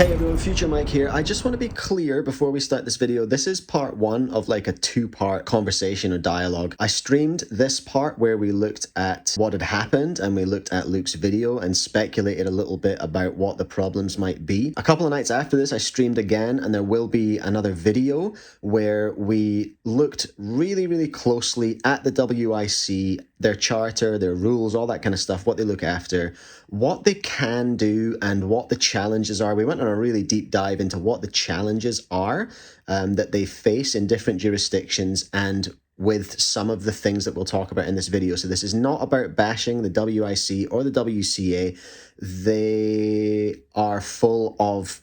Hey everyone, Future Mike here. I just want to be clear before we start this video. This is part one of like a two-part conversation or dialogue. I streamed this part where we looked at what had happened and we looked at Luke's video and speculated a little bit about what the problems might be. A couple of nights after this, I streamed again and there will be another video where we looked really closely at the WIC, their charter, their rules, all that kind of stuff, what they look after, what they can do and what the challenges are. We went on a really deep dive into what the challenges are that they face in different jurisdictions and with some of the things that we'll talk about in this video. So this is not about bashing the WIC or the WCA. They are full of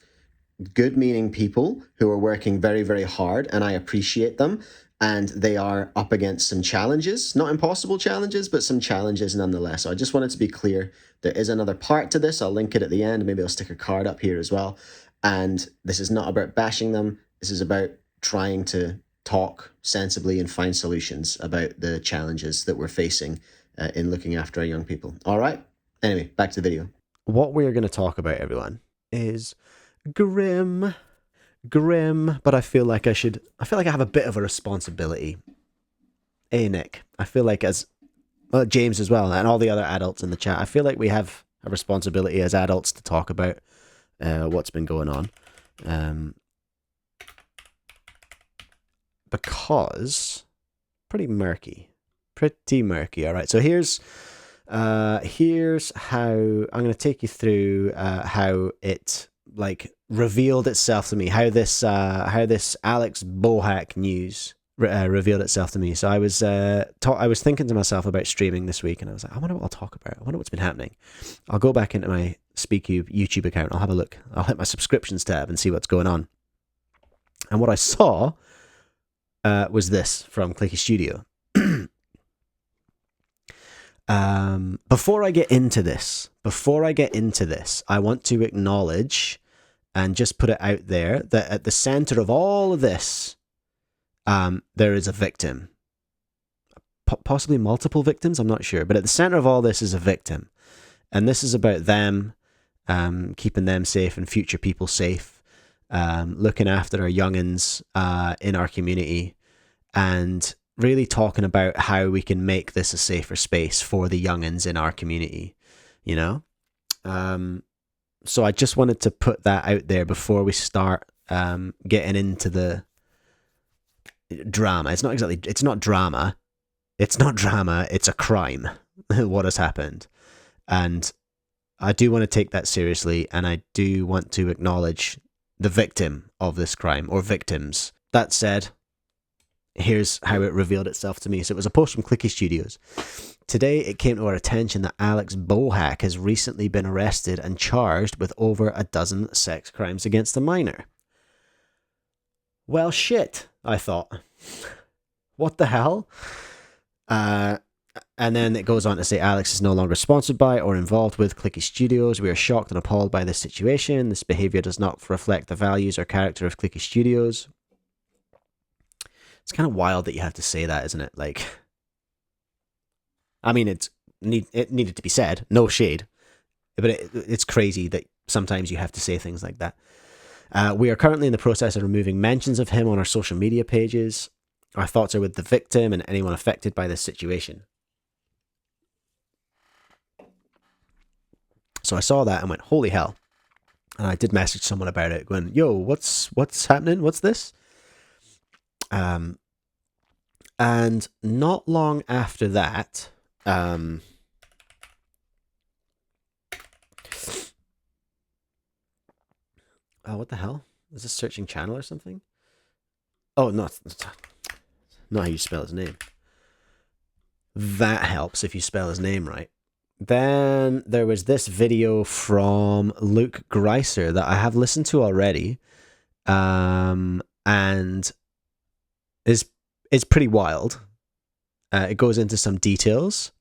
good-meaning people who are working very hard, and I appreciate them. And they are up against some challenges, not impossible challenges, but some challenges nonetheless. So I just wanted to be clear, there is another part to this. I'll link it at the end. Maybe I'll stick a card up here as well. And this is not about bashing them. This is about trying to talk sensibly and find solutions about the challenges that we're facing in looking after our young people. All right? Anyway, back to the video. What we're going to talk about, everyone, is grim, but I feel like I have a bit of a responsibility. Hey, Nick, I feel like James as well, and all the other adults in the chat, I feel like we have a responsibility as adults to talk about what's been going on. Because pretty murky. All right, so here's how I'm going to take you through how it revealed itself to me, how this Alex Bohack news revealed itself to me. So I was thinking to myself about streaming this week, and I was like, I wonder what I'll talk about. I wonder what's been happening. I'll go back into my Speedcube YouTube account. I'll have a look. I'll hit my subscriptions tab and see what's going on. And what I saw was this from Clicky Studio. Before I get into this, I want to acknowledge and just put it out there that at the center of all of this, there is a victim. Possibly multiple victims, I'm not sure. But at the center of all this is a victim. And this is about them, keeping them safe and future people safe, looking after our young'uns in our community, and really talking about how we can make this a safer space for the young'uns in our community, you know? So I just wanted to put that out there before we start getting into the drama. It's not drama, it's a crime, what has happened. And I do want to take that seriously, and I do want to acknowledge the victim of this crime, or victims. That said, here's how it revealed itself to me. So it was a post from Clicky Studios. Today, it came to our attention that Alex Bohack has recently been arrested and charged with over a dozen sex crimes against a minor. Well, shit, I thought. What the hell? And then it goes on to say Alex is no longer sponsored by or involved with Clicky Studios. We are shocked and appalled by this situation. This behavior does not reflect the values or character of Clicky Studios. It's kind of wild that you have to say that, isn't it? Like, I mean, it needed to be said, no shade, but it's crazy that sometimes you have to say things like that. We are currently in the process of removing mentions of him on our social media pages. Our thoughts are with the victim and anyone affected by this situation. So I saw that and went, holy hell. And I did message someone about it, going, yo, what's happening? What's this? And not long after that, oh, what the hell? Is this searching channel or something? Oh, no, it's not how you spell his name. That helps if you spell his name right. Then there was this video from Luke Greiser that I have listened to already, and is pretty wild. It goes into some details.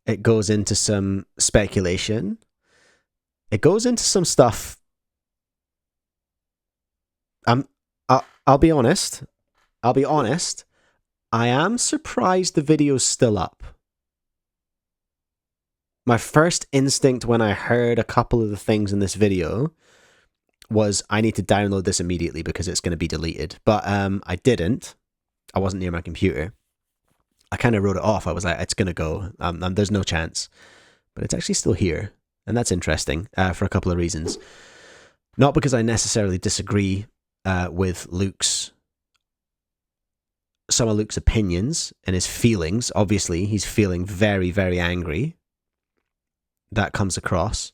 It goes into some speculation. It goes into some stuff. I'll be honest. I am surprised the video's still up. My first instinct when I heard a couple of the things in this video was I need to download this immediately because it's going to be deleted. But I didn't. I wasn't near my computer. I kind of wrote it off. I was like, it's going to go. There's no chance. But it's actually still here. And that's interesting for a couple of reasons. Not because I necessarily disagree with some of Luke's opinions and his feelings. Obviously, he's feeling very, very angry. That comes across.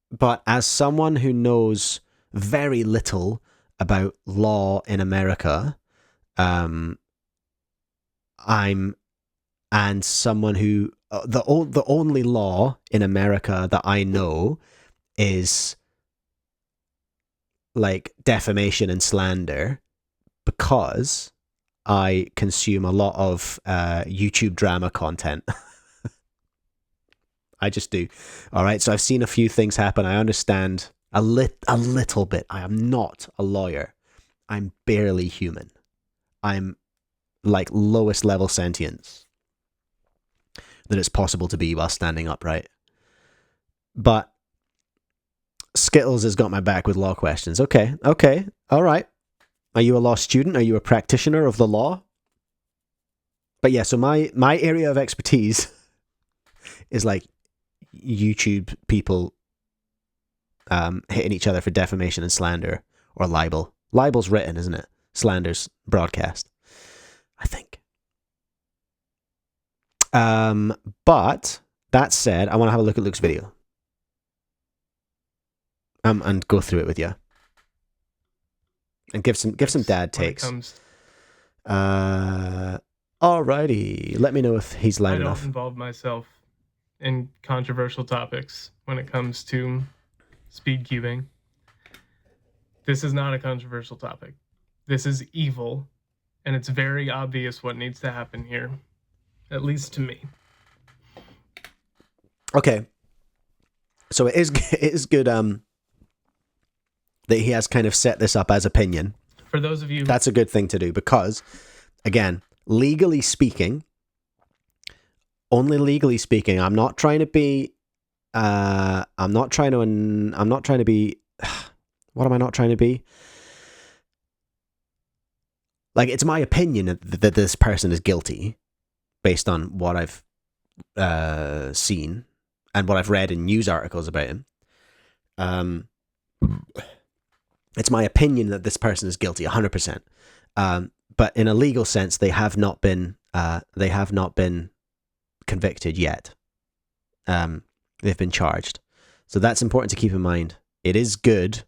But as someone who knows very little about law in America, and someone who the only law in America that I know is like defamation and slander, because I consume a lot of YouTube drama content. I just do. All right. So I've seen a few things happen. I understand a little bit. I am not a lawyer. I'm barely human. I'm like lowest level sentience that it's possible to be while standing upright. But Skittles has got my back with law questions. Okay. All right. Are you a law student? Are you a practitioner of the law? But yeah, so my area of expertise is like YouTube people hitting each other for defamation and slander, or libel. Libel's written, isn't it? Slander's broadcast, I think. But that said, I want to have a look at Luke's video. And go through it with you. And give some dad takes. Alrighty. Let me know if he's loud enough. I don't involve myself in controversial topics when it comes to speedcubing. This is not a controversial topic. This is evil, and it's very obvious what needs to happen here, at least to me. Okay. So it is good that he has kind of set this up as opinion. For those of you... That's a good thing to do because, again, legally speaking, only legally speaking, I'm not trying to be... what am I not trying to be? Like, it's my opinion that this person is guilty based on what I've seen and what I've read in news articles about him. It's my opinion that this person is guilty, 100%. But in a legal sense, they have not been convicted yet. They've been charged. So that's important to keep in mind. It is good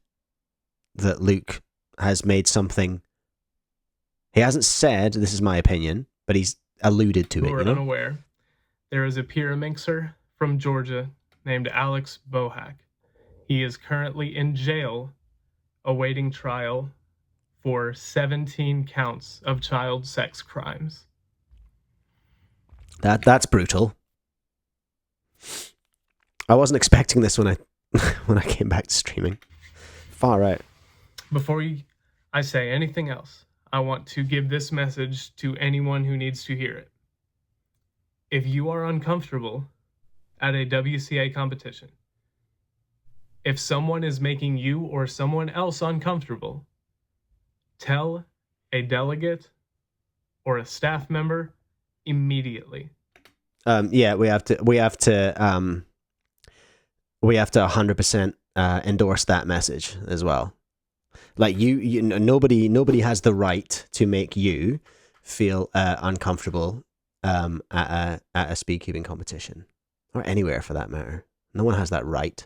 that Luke has made something. He hasn't said, this is my opinion, but he's alluded to it. Who are unaware, there is a pyramixer from Georgia named Alex Bohack. He is currently in jail awaiting trial for 17 counts of child sex crimes. That's brutal. I wasn't expecting this when I came back to streaming. Far out. Before I say anything else, I want to give this message to anyone who needs to hear it. If you are uncomfortable at a WCA competition, if someone is making you or someone else uncomfortable, tell a delegate or a staff member immediately. Yeah, we have to 100% endorse that message as well. Like nobody has the right to make you feel uncomfortable at a speedcubing competition, or anywhere for that matter. No one has that right.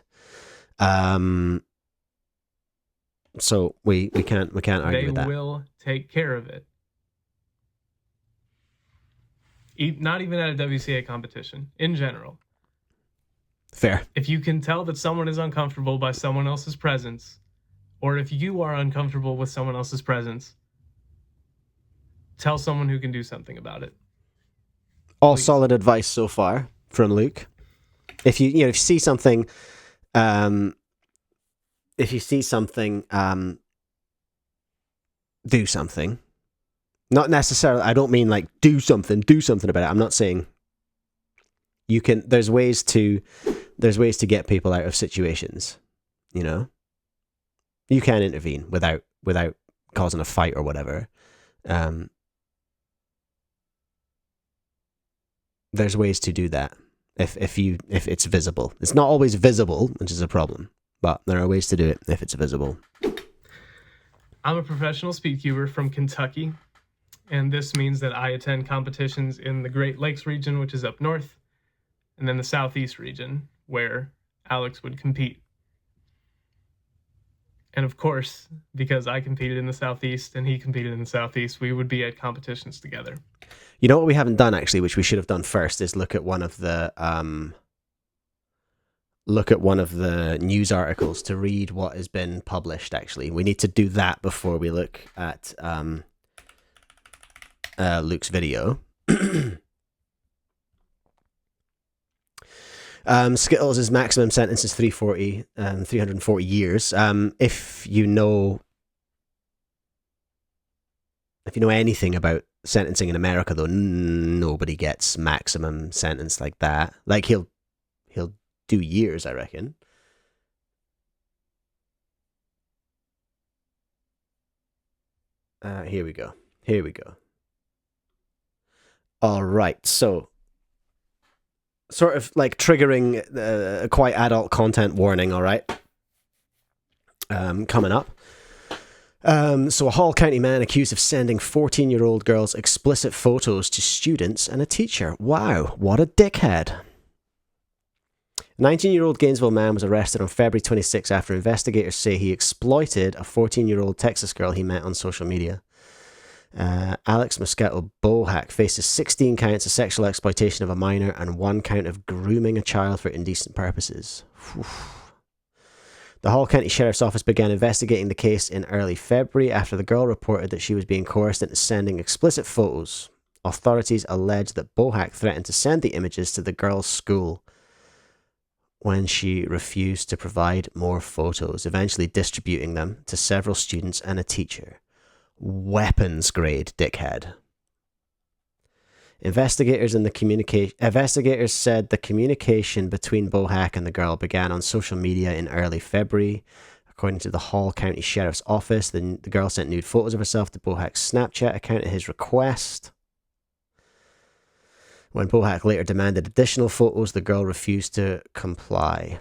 So we can't argue with that. They will take care of it. Not even at a WCA competition, in general. Fair. If you can tell that someone is uncomfortable by someone else's presence, or if you are uncomfortable with someone else's presence, tell someone who can do something about it. All solid advice so far from Luke. If you see something, do something. Not necessarily. I don't mean like do something about it. I'm not saying You can. There's ways to get people out of situations. You know, you can intervene without causing a fight or whatever. There's ways to do that if it's visible. It's not always visible, which is a problem, but there are ways to do it if it's visible. I'm a professional speedcuber from Kentucky, and this means that I attend competitions in the Great Lakes region, which is up north, and then the Southeast region, where Alex would compete. And of course, because I competed in the Southeast and he competed in the Southeast, we would be at competitions together. You know what we haven't done, actually, which we should have done first, is look at one of the news articles to read what has been published. Actually, we need to do that before we look at Luke's video. Skittles' maximum sentence is 340 years. If you know anything about sentencing in America, though, nobody gets maximum sentence like that. Like, he'll do years, I reckon. Here we go. All right, so sort of like triggering a quite adult content warning. All right, coming up. So a Hall County man accused of sending 14-year-old girls explicit photos to students and a teacher. Wow, what a dickhead. A 19-year-old Gainesville man was arrested on February 26 after investigators say he exploited a 14-year-old Texas girl he met on social media. Alex Moscato Bohack faces 16 counts of sexual exploitation of a minor and 1 count of grooming a child for indecent purposes. The Hall County Sheriff's Office began investigating the case in early February after the girl reported that she was being coerced into sending explicit photos. Authorities alleged that Bohack threatened to send the images to the girl's school when she refused to provide more photos, eventually distributing them to several students and a teacher. Weapons grade dickhead. Investigators said the communication between Bohack and the girl began on social media in early February. According to the Hall County Sheriff's Office, the girl sent nude photos of herself to Bohack's Snapchat account at his request. When Bohack later demanded additional photos, the girl refused to comply.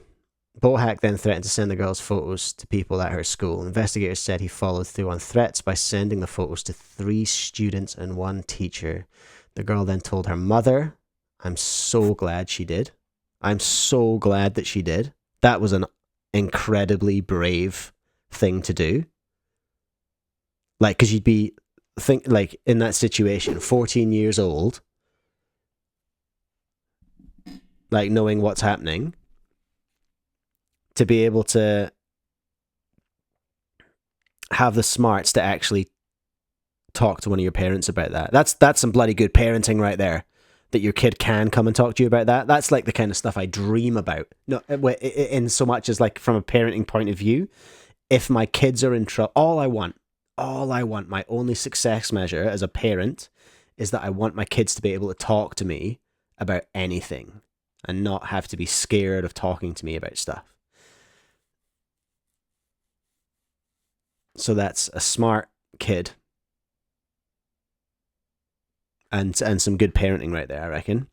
Bohack then threatened to send the girl's photos to people at her school. Investigators said he followed through on threats by sending the photos to 3 students and 1 teacher. The girl then told her mother, I'm so glad she did. I'm so glad that she did. That was an incredibly brave thing to do. Like, because you'd be, in that situation, 14 years old, like, knowing what's happening, to be able to have the smarts to actually talk to one of your parents about that. That's some bloody good parenting right there. That your kid can come and talk to you about that. That's like the kind of stuff I dream about. No, in so much as like from a parenting point of view, if my kids are in trouble, all I want, my only success measure as a parent is that I want my kids to be able to talk to me about anything and not have to be scared of talking to me about stuff. So that's a smart kid. And some good parenting right there, I reckon.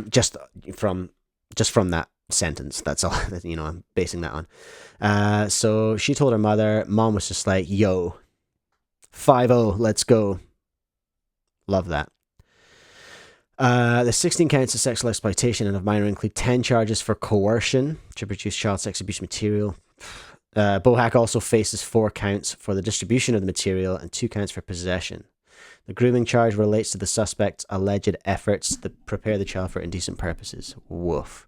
Just from that sentence, that's all. I'm basing that on. So she told her mother. Mom was just like, "Yo, 5-0, let's go." Love that. The 16 counts of sexual exploitation and of minor include 10 charges for coercion to produce child sex abuse material. Bohack also faces 4 counts for the distribution of the material and 2 counts for possession. The grooming charge relates to the suspect's alleged efforts to prepare the child for indecent purposes. Woof.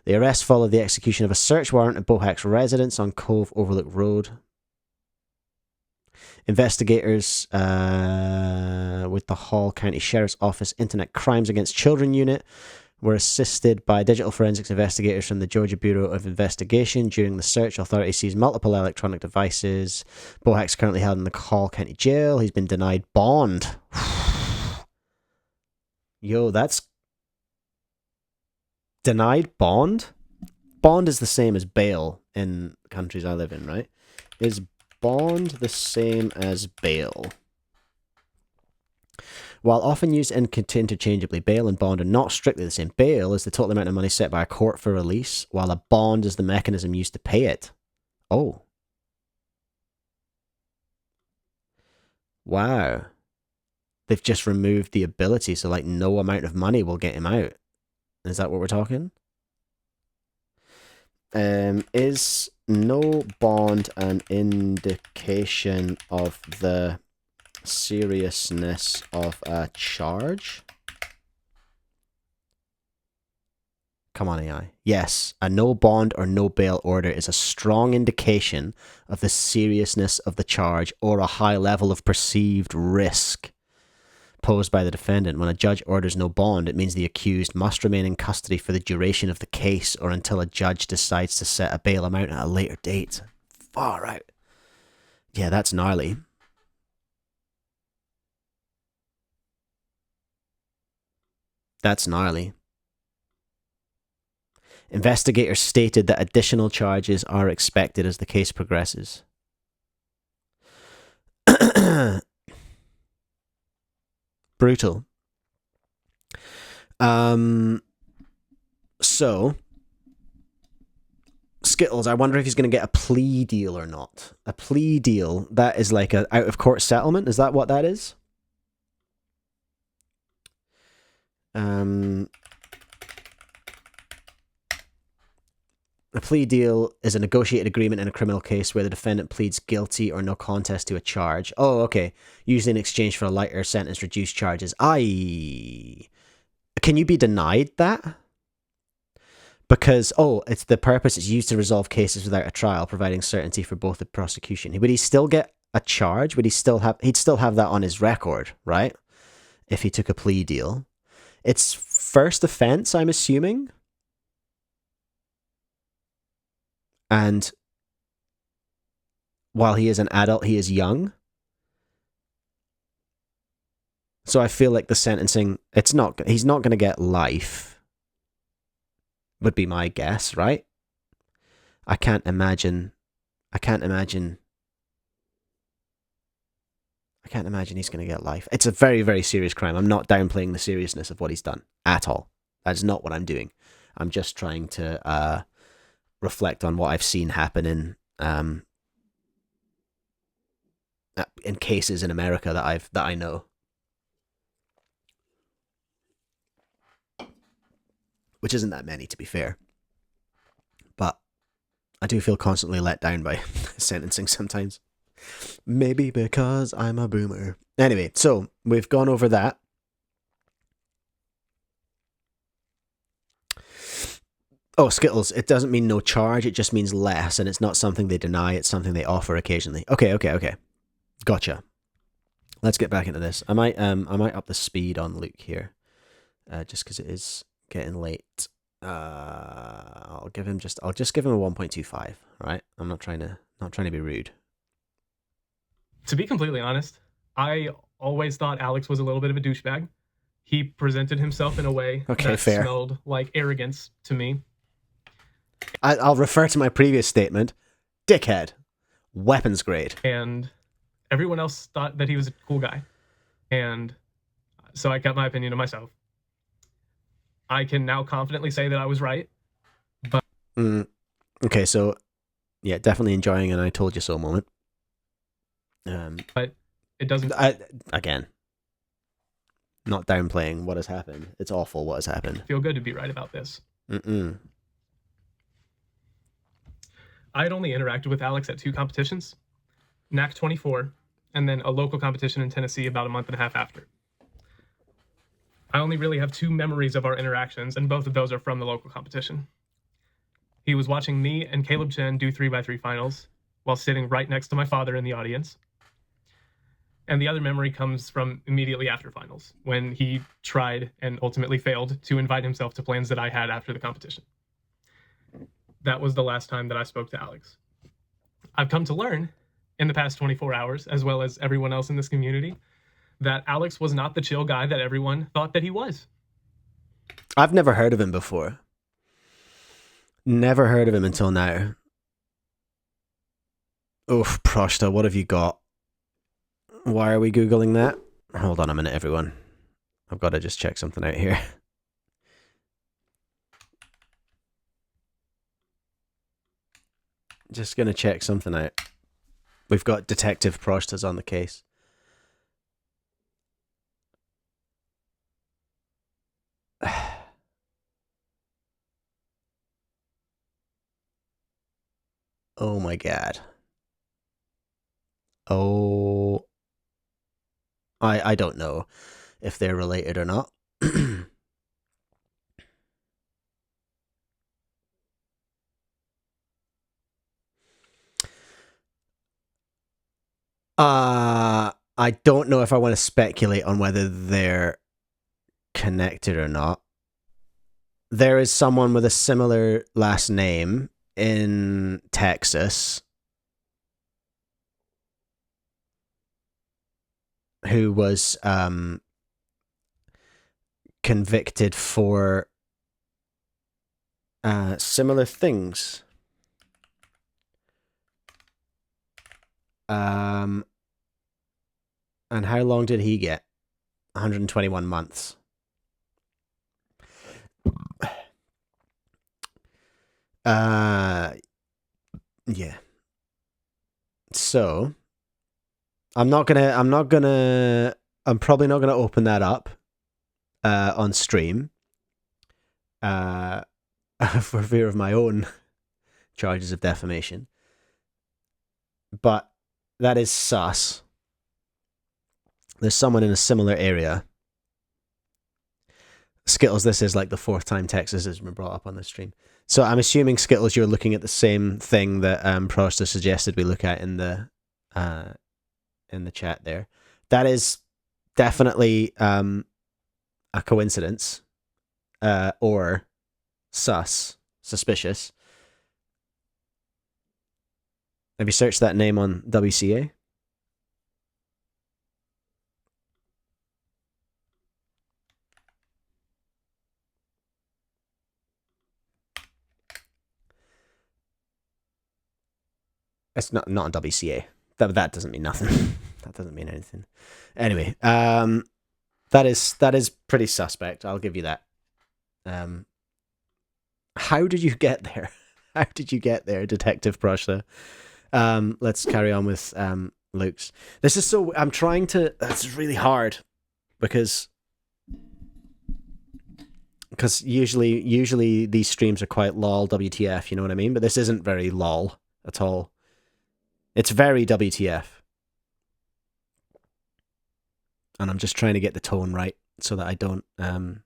The arrest followed the execution of a search warrant at Bohack's residence on Cove Overlook Road. Investigators with the Hall County Sheriff's Office Internet Crimes Against Children Unit were assisted by digital forensics investigators from the Georgia Bureau of Investigation. During the search, authorities seized multiple electronic devices. Bohack's currently held in the Hall County Jail. He's been denied bond. Yo, that's denied bond? Bond is the same as bail in countries I live in, right? Is bond the same as bail? While often used interchangeably, bail and bond are not strictly the same. Bail is the total amount of money set by a court for release, while a bond is the mechanism used to pay it. Oh. Wow. They've just removed the ability, so like no amount of money will get him out. Is that what we're talking? Is no bond an indication of the seriousness of a charge? Come on, AI. Yes, a no bond or no bail order is a strong indication of the seriousness of the charge or a high level of perceived risk posed by the defendant. When a judge orders no bond, it means the accused must remain in custody for the duration of the case or until a judge decides to set a bail amount at a later date. Far out. Yeah, that's gnarly. That's gnarly. Investigators stated that additional charges are expected as the case progresses. Brutal. So, Skittles, I wonder if he's going to get a plea deal or not. A plea deal, that is like a out-of-court settlement? Is that what that is? A plea deal is a negotiated agreement in a criminal case where the defendant pleads guilty or no contest to a charge. Oh, okay. Usually in exchange for a lighter sentence, reduced charges. Can you be denied that? Because, it's the purpose it's used to resolve cases without a trial, providing certainty for both the prosecution. Would he still get a charge? He'd still have that on his record, right? If he took a plea deal. It's first offense, I'm assuming. And while he is an adult, he is young. So I feel like the sentencing, he's not going to get life, would be my guess, right? I can't imagine he's going to get life. It's a very, very serious crime. I'm not downplaying the seriousness of what he's done at all. That's not what I'm doing. I'm just trying to reflect on what I've seen happen in cases in America that I know. Which isn't that many, to be fair. But I do feel constantly let down by sentencing sometimes. Maybe because I'm a boomer. Anyway, so we've gone over that. Oh, Skittles, it doesn't mean no charge, it just means less, and it's not something they deny, it's something they offer occasionally. Okay. Gotcha. Let's get back into this. I might up the speed on Luke here. Just because it is getting late. I'll just give him a 1.25, right? I'm not trying to be rude. To be completely honest, I always thought Alex was a little bit of a douchebag. He presented himself in a way that fair. smelled like arrogance to me. I'll refer to my previous statement. Dickhead. Weapons grade. And everyone else thought that he was a cool guy. And so I kept my opinion to myself. I can now confidently say that I was right. But okay, so yeah, definitely enjoying an I told you so moment. But it doesn't... Again, not downplaying what has happened. It's awful what has happened. Feel good to be right about this. I had only interacted with Alex at 2 competitions, NAC 24, and then a local competition in Tennessee about a month and a half after. I only really have 2 memories of our interactions, and both of those are from the local competition. He was watching me and Caleb Chen do 3x3 finals while sitting right next to my father in the audience. And the other memory comes from immediately after finals, when he tried and ultimately failed to invite himself to plans that I had after the competition. That was the last time that I spoke to Alex. I've come to learn in the past 24 hours, as well as everyone else in this community, that Alex was not the chill guy that everyone thought that he was. I've never heard of him before. Never heard of him until now. Oof, Proshta, what have you got? Why are we Googling that? Hold on a minute, everyone. I've got to just check something out here. Just going to check something out. We've got Detective Proshtas on the case. Oh my god. Oh. I don't know if they're related or not. I don't know if I want to speculate on whether they're connected or not. There is someone with a similar last name in Texas who was convicted for similar things. And how long did he get? 121 months. Yeah. So I'm probably not gonna open that up on stream for fear of my own charges of defamation. But that is sus. There's someone in a similar area. Skittles, this is like the 4th time Texas has been brought up on the stream. So I'm assuming, Skittles, you're looking at the same thing that Proster suggested we look at in the chat there. That is definitely a coincidence or suspicious. Have you searched that name on WCA? It's not on WCA. That doesn't mean nothing. That doesn't mean anything. Anyway, that is pretty suspect. I'll give you that. How did you get there? How did you get there, Detective Proshta? Let's carry on with Luke's. This is so. I'm trying to. It's really hard because usually these streams are quite lol WTF. You know what I mean? But this isn't very lol at all. It's very WTF. And I'm just trying to get the tone right so that I don't come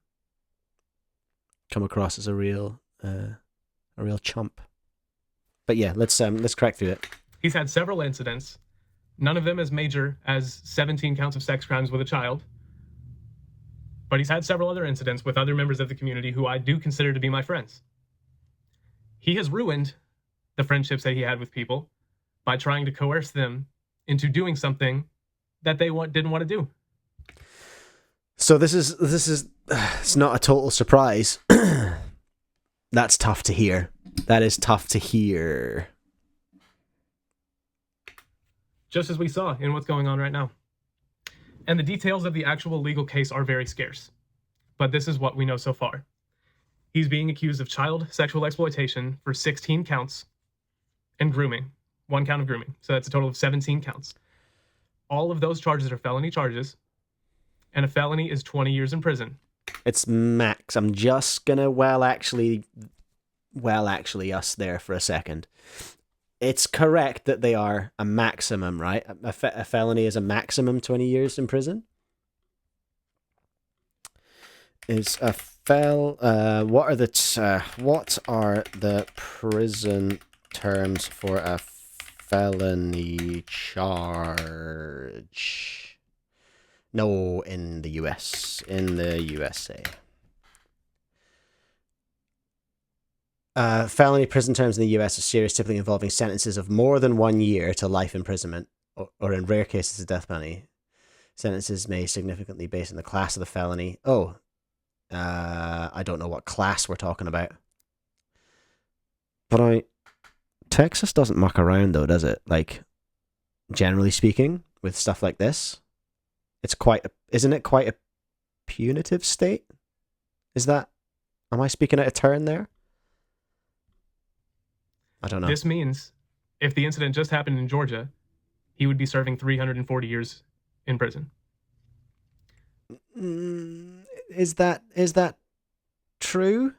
across as a real chump. But yeah, let's crack through it. He's had several incidents, none of them as major as 17 counts of sex crimes with a child. But he's had several other incidents with other members of the community who I do consider to be my friends. He has ruined the friendships that he had with people by trying to coerce them into doing something that they didn't want to do. So this is it's not a total surprise. That's tough to hear. That is tough to hear. Just as we saw in what's going on right now. And the details of the actual legal case are very scarce. But this is what we know so far. He's being accused of child sexual exploitation for 16 counts and grooming. 1 count of grooming. So that's a total of 17 counts. All of those charges are felony charges. And a felony is 20 years in prison. It's max. I'm just gonna actually us there for a second. It's correct that they are a maximum, right? A felony is a maximum 20 years in prison. Is a what are the prison terms for a felony charge? No, in the US. In the USA. Felony prison terms in the US are serious, typically involving sentences of more than 1 year to life imprisonment, or in rare cases, a death penalty. Sentences may significantly based on the class of the felony. Oh, I don't know what class we're talking about. But Texas doesn't muck around though, does it? Like, generally speaking, with stuff like this, isn't it quite a punitive state? Am I speaking out of turn there? I don't know. This means if the incident just happened in Georgia, he would be serving 340 years in prison. Is that true?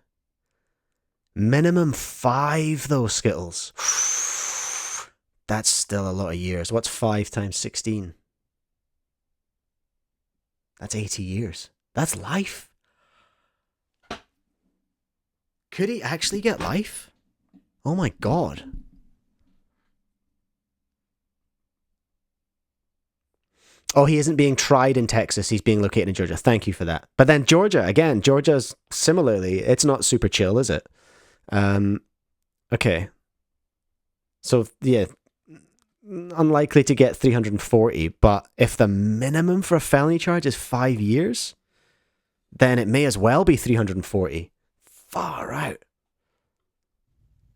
Minimum 5 though, Skittles. That's still a lot of years. What's 5 times 16? That's 80 years. That's life. Could he actually get life? Oh my god. Oh, he isn't being tried in Texas. He's being located in Georgia. Thank you for that. But then Georgia's similarly, it's not super chill, is it? Okay. So, yeah, unlikely to get 340, but if the minimum for a felony charge is 5 years, then it may as well be 340. Far out.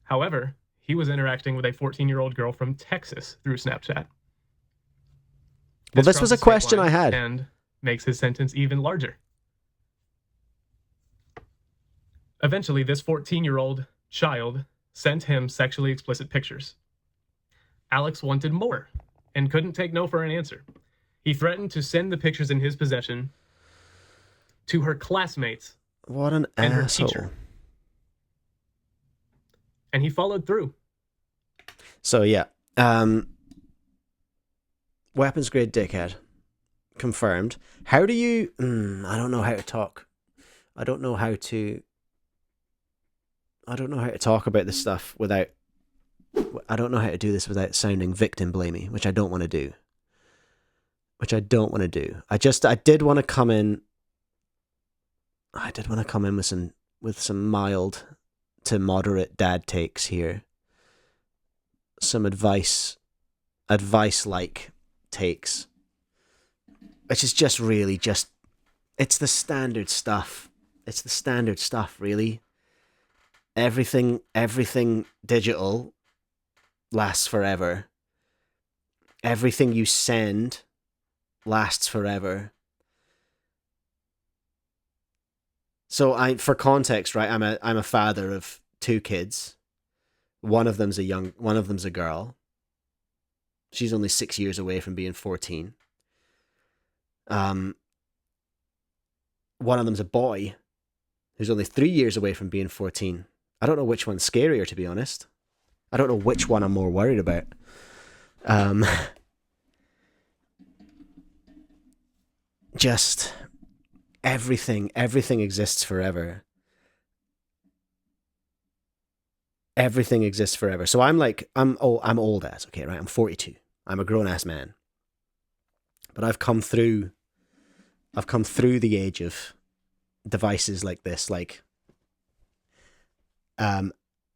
However, he was interacting with a 14-year-old girl from Texas through Snapchat. Well, this was a question I had. And makes his sentence even larger. Eventually, this 14-year-old child sent him sexually explicit pictures. Alex wanted more and couldn't take no for an answer. He threatened to send the pictures in his possession to her classmates What an and her asshole. teacher. And he followed through. So, yeah. Weapons grade dickhead. Confirmed. How do you... I don't know how to talk. I don't know how to talk about this stuff without... I don't know how to do this without sounding victim blamey, which I don't want to do. I did want to come in... with some mild to moderate dad takes here. Some advice-like takes. Which is just really just... It's the standard stuff. Really. Everything digital lasts forever. Everything you send lasts forever. So for context, right, I'm a father of 2 kids. One of them's a girl. She's only 6 years away from being 14. One of them's a boy who's only 3 years away from being 14. I don't know which one's scarier, to be honest. I don't know which one I'm more worried about. Just everything exists forever. Everything exists forever. So I'm old ass, okay, right? I'm 42. I'm a grown ass man. But I've come through the age of devices like this, and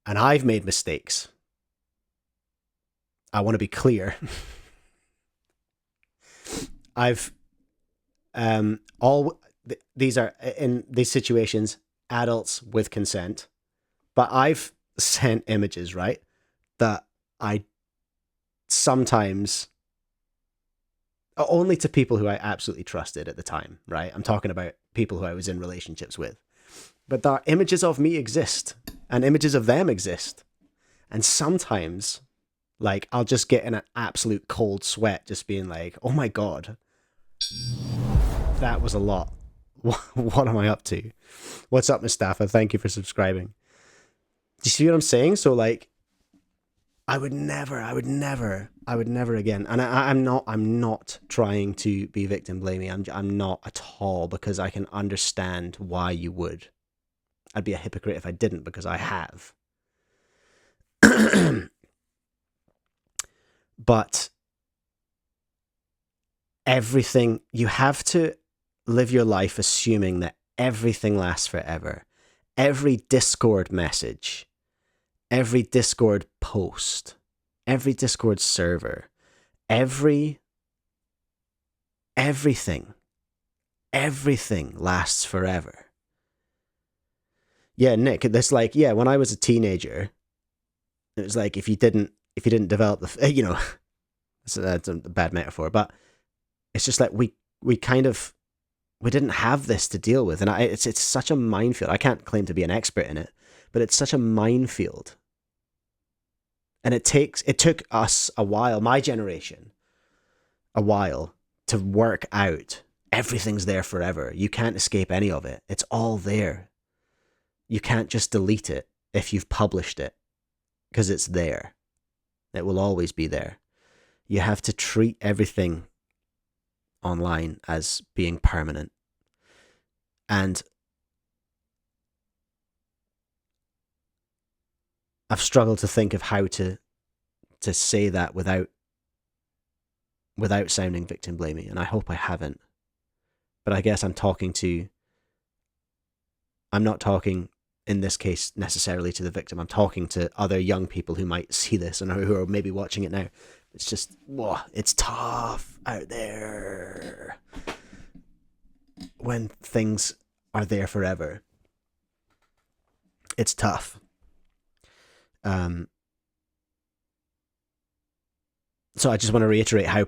I've made mistakes. I want to be clear. These are, in these situations, adults with consent, but I've sent images, right, that I sometimes, only to people who I absolutely trusted at the time, right? I'm talking about people who I was in relationships with. But the images of me exist, and images of them exist. And sometimes, I'll just get in an absolute cold sweat just being like, oh my God, that was a lot. What am I up to? What's up, Mustafa? Thank you for subscribing. Do you see what I'm saying? So, I would never again. And I'm not trying to be victim blaming. I'm not at all, because I can understand why you would. I'd be a hypocrite if I didn't, because I have. But everything, you have to live your life assuming that everything lasts forever. Every Discord message, every Discord post, every Discord server, every everything lasts forever. Yeah, Nick, this like, yeah, when I was a teenager, it was like if you didn't develop the, you know, that's a bad metaphor, but it's just like we didn't have this to deal with, and it's such a minefield. I can't claim to be an expert in it, but it's such a minefield. And it took us a while, my generation, a while to work out everything's there forever. You can't escape any of it. It's all there. You can't just delete it if you've published it, because it's there. It will always be there. You have to treat everything online as being permanent. And I've struggled to think of how to say that without sounding victim blaming, and I hope I haven't. But I guess I'm not talking in this case necessarily to the victim. I'm talking to other young people who might see this and who are maybe watching it now. It's just, whoa, it's tough out there when things are there forever. It's tough. So I just want to reiterate how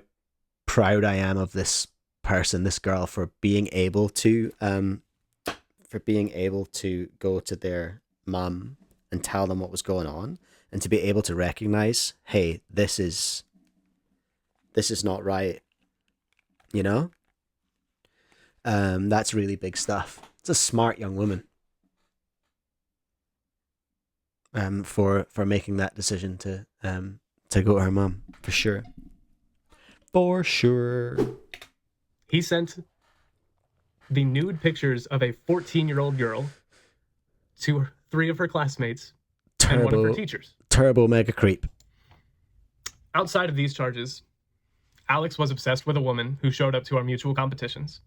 proud I am of this person, this girl, for being able to go to their mum and tell them what was going on, and to be able to recognize, hey, this is not right, you know? That's really big stuff. It's a smart young woman. For making that decision to go to her mum, for sure. For sure. He sent the nude pictures of a 14-year-old girl to 3 of her classmates and 1 of her teachers. Turbo mega creep. Outside of these charges, Alex was obsessed with a woman who showed up to our mutual competitions.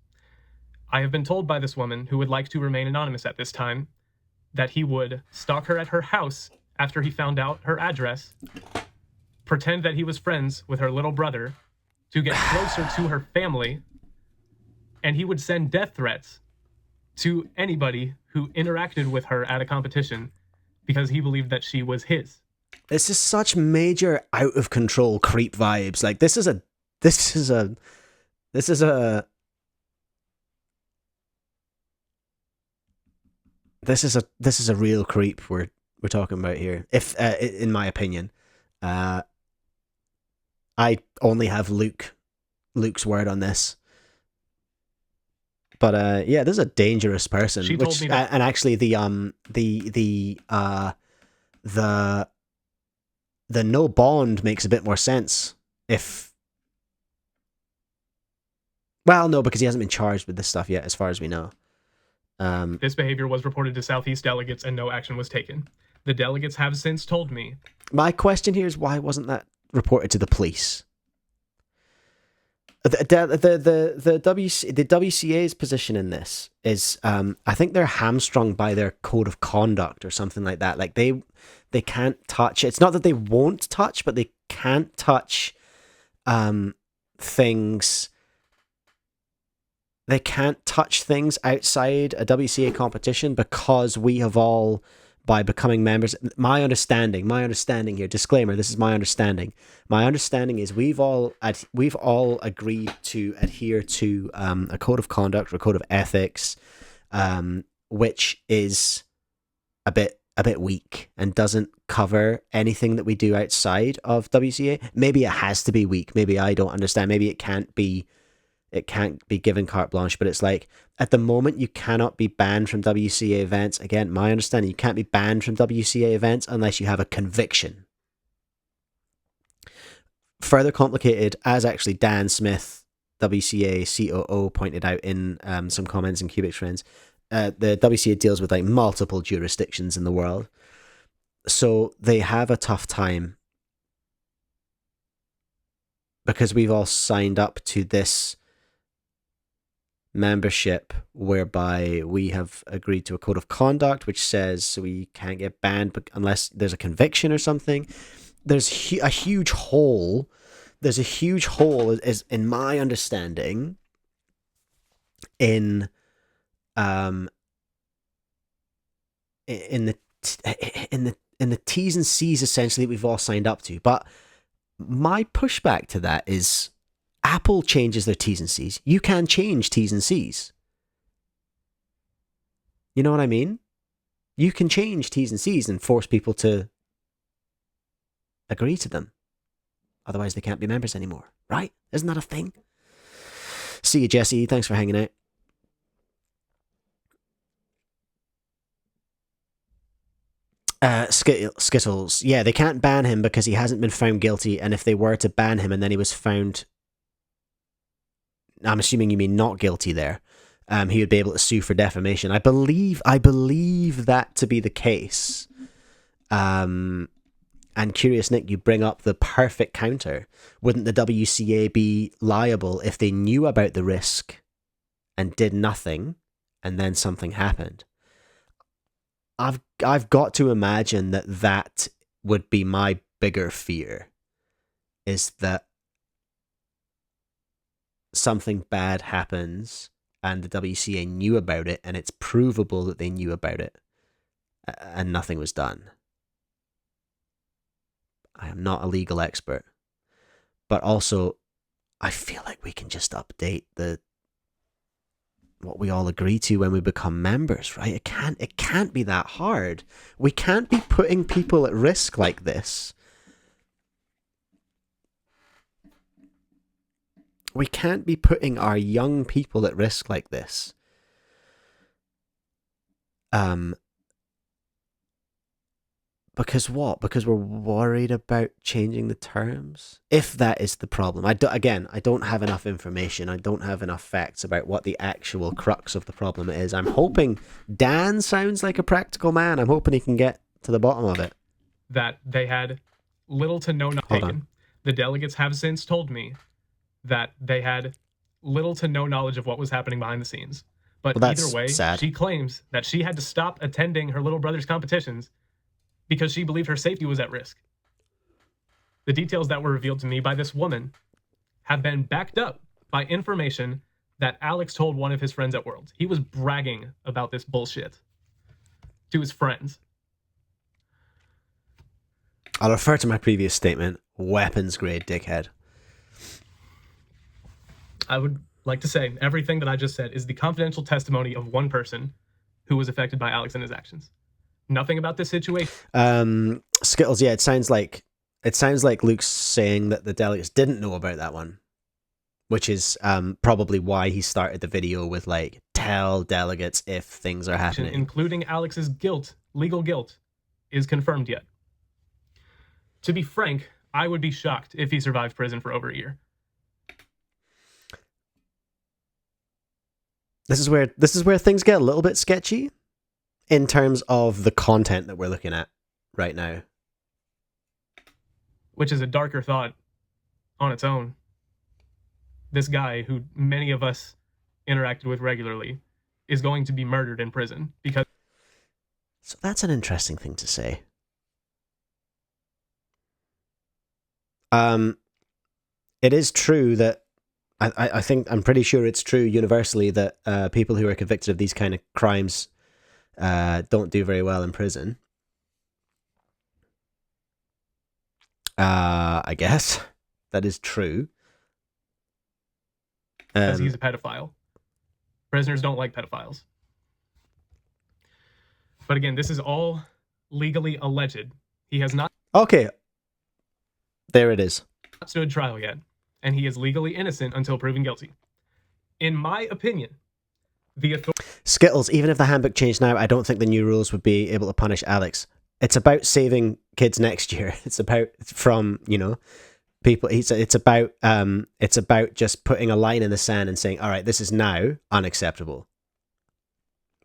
I have been told by this woman, who would like to remain anonymous at this time, that he would stalk her at her house after he found out her address, pretend that he was friends with her little brother to get closer to her family, and he would send death threats to anybody who interacted with her at a competition because he believed that she was his. This is such major out of control creep vibes. Like this is a real creep we're talking about here. If in my opinion, I only have Luke's word on this. But yeah, this is a dangerous person. She told me that. And actually the no bond makes a bit more sense if, well, no, because he hasn't been charged with this stuff yet, as far as we know. This behavior was reported to Southeast delegates and no action was taken. The delegates have since told me. My question here is, why wasn't that reported to the police? The WCA's position in this is, I think they're hamstrung by their code of conduct or something like that. Like they can't touch. It's not that they won't touch, but they can't touch things. They can't touch things outside a WCA competition because we have all, by becoming members, my understanding here, disclaimer, this is my understanding. My understanding is we've all agreed to adhere to a code of conduct or a code of ethics, which is a bit weak and doesn't cover anything that we do outside of WCA. Maybe it has to be weak. Maybe I don't understand. Maybe it can't be given carte blanche, but it's like, at the moment, you cannot be banned from WCA events. Again, my understanding, you can't be banned from WCA events unless you have a conviction. Further complicated, as actually Dan Smith, WCA COO, pointed out in some comments in Cubic Friends, the WCA deals with like multiple jurisdictions in the world. So they have a tough time because we've all signed up to this membership whereby we have agreed to a code of conduct which says we can't get banned unless there's a conviction or something. There's a huge hole. There's a huge hole, is in my understanding, in the T's and C's essentially that we've all signed up to. But my pushback to that is Apple changes their T's and C's. You can change T's and C's. You know what I mean? You can change T's and C's and force people to agree to them. Otherwise, they can't be members anymore, right? Isn't that a thing? See you, Jesse. Thanks for hanging out. Skittles. Yeah, they can't ban him because he hasn't been found guilty, and if they were to ban him and then he was found, I'm assuming you mean not guilty there, he would be able to sue for defamation. I believe that to be the case. And Curious Nick, you bring up the perfect counter. Wouldn't the WCA be liable if they knew about the risk and did nothing, and then something happened? I've got to imagine that would be my bigger fear, is that something bad happens and the WCA knew about it and it's provable that they knew about it and nothing was done. I am not a legal expert, but also I feel like we can just update what we all agree to when we become members, right? It can't be that hard. We can't be putting people at risk like this. We can't be putting our young people at risk like this. Because what? Because we're worried about changing the terms? If that is the problem. I don't have enough information. I don't have enough facts about what the actual crux of the problem is. I'm hoping Dan sounds like a practical man. I'm hoping he can get to the bottom of it. That they had little to no knowledge taken. The delegates have since told me that they had little to no knowledge of what was happening behind the scenes. But either way, sad. She claims that she had to stop attending her little brother's competitions because she believed her safety was at risk. The details that were revealed to me by this woman have been backed up by information that Alex told one of his friends at Worlds. He was bragging about this bullshit to his friends. I'll refer to my previous statement, weapons grade dickhead. I would like to say everything that I just said is the confidential testimony of one person who was affected by Alex and his actions. Nothing about this situation. Skittles, yeah, it sounds like Luke's saying that the delegates didn't know about that one, which is probably why he started the video with like, tell delegates if things are happening. Including Alex's guilt, legal guilt, is confirmed yet. To be frank, I would be shocked if he survived prison for over a year. This is where things get a little bit sketchy in terms of the content that we're looking at right now. Which is a darker thought on its own. This guy, who many of us interacted with regularly, is going to be murdered in prison because... So that's an interesting thing to say. It is true that I think I'm pretty sure it's true universally that people who are convicted of these kind of crimes don't do very well in prison. I guess that is true. Because he's a pedophile. Prisoners don't like pedophiles. But again, this is all legally alleged. He has not... Okay. There it is. ...stood trial yet, and he is legally innocent until proven guilty. In my opinion, the authority... Skittles, even if the handbook changed now, I don't think the new rules would be able to punish Alex. It's about saving kids next year. It's about from, people. It's about just putting a line in the sand and saying, all right, this is now unacceptable.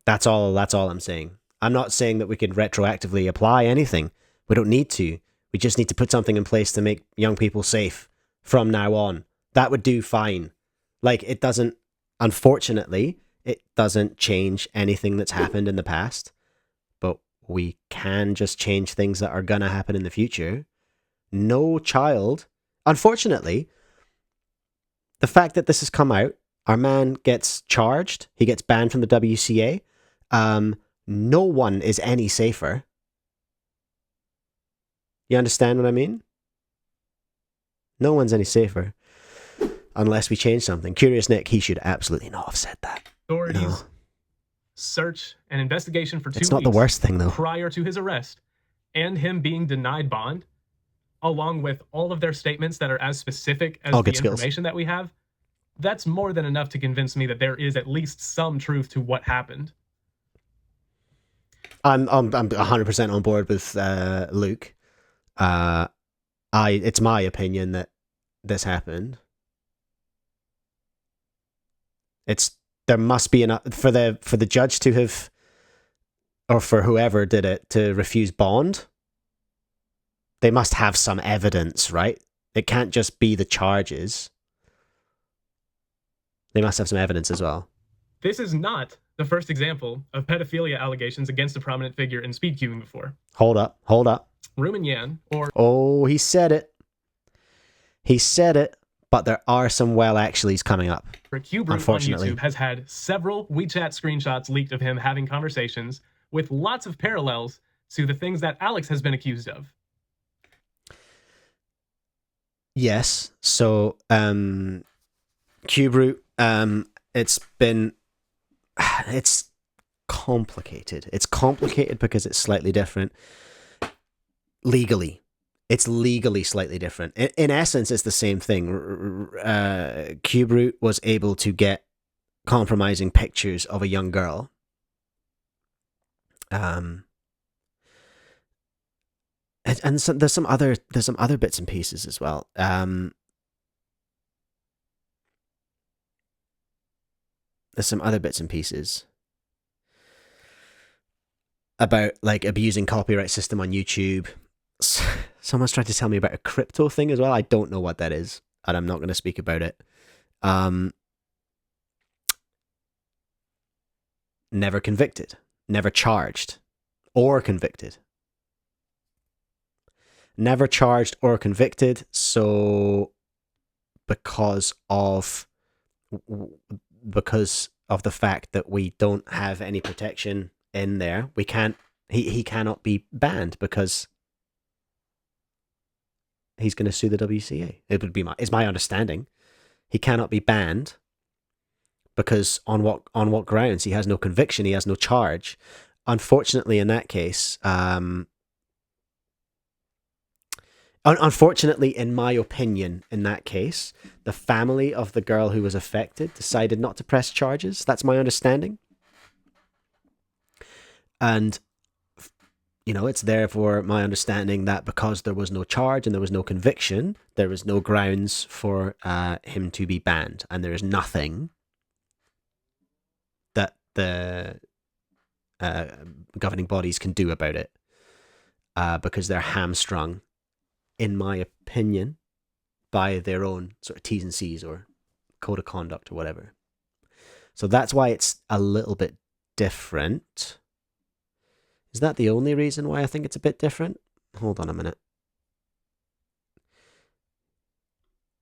That's all I'm saying. I'm not saying that we could retroactively apply anything. We don't need to. We just need to put something in place to make young people safe from now on. That would do fine. Like, it doesn't, unfortunately, it doesn't change anything that's happened in the past, but we can just change things that are gonna happen in the future. No child, unfortunately, the fact that this has come out Our man gets charged. He gets banned from the WCA. No one is any safer. You understand what I mean? No one's any safer. Unless we change something. Curious Nick, he should absolutely not have said that. Authorities No. search and investigation for 2 It's weeks not the worst thing, though. prior to his arrest, and him being denied bond, along with all of their statements that are as specific as All the good skills. information that we have, that's more than enough to convince me that there is at least some truth to what happened. I'm 100% on board with Luke. It's my opinion that this happened. There must be enough for the judge to have, or for whoever did it to refuse bond. They must have some evidence, right? It can't just be the charges. They must have some evidence as well. This is not the first example of pedophilia allegations against a prominent figure in speedcubing before. Hold up. Rumen Yan, or Oh, he said it. But there are some actuallys coming up. Cube on Unfortunately. YouTube, has had several WeChat screenshots leaked of him having conversations with lots of parallels to the things that Alex has been accused of. Yes. So, Cube it's complicated. It's complicated because it's slightly different. Legally. It's legally slightly different. In essence, it's the same thing. Cube was able to get compromising pictures of a young girl. And so there's some other bits and pieces as well. There's some other bits and pieces about like abusing copyright system on YouTube. Someone's tried to tell me about a crypto thing as well. I don't know what that is, and I'm not going to speak about it. Never convicted, never charged, or convicted. Never charged or convicted. So, because of the fact that we don't have any protection in there, we can't. He cannot be banned because he's going to sue the WCA. It would be is my understanding. He cannot be banned because on what grounds? He has no conviction. He has no charge. Unfortunately, in that case, unfortunately, in my opinion, in that case, the family of the girl who was affected decided not to press charges. That's my understanding. And, you know, it's therefore my understanding that because there was no charge and there was no conviction, there was no grounds for him to be banned. And there is nothing that the governing bodies can do about it because they're hamstrung, in my opinion, by their own sort of T's and C's or code of conduct or whatever. So that's why it's a little bit different. Is that the only reason why I think it's a bit different? Hold on a minute.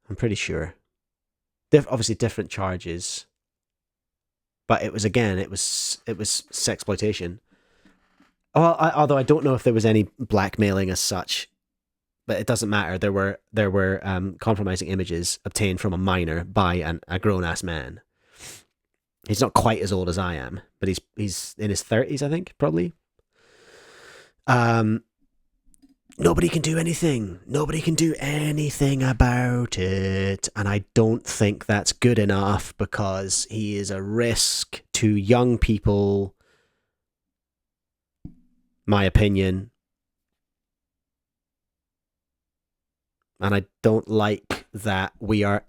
I'm pretty sure. Obviously different charges. But it was sexploitation. Well, although I don't know if there was any blackmailing as such. But it doesn't matter. There were compromising images obtained from a minor by a grown-ass man. He's not quite as old as I am, but he's in his 30s, I think, probably. Nobody can do anything. Nobody can do anything about it. And I don't think that's good enough because he is a risk to young people. My opinion. And I don't like that we are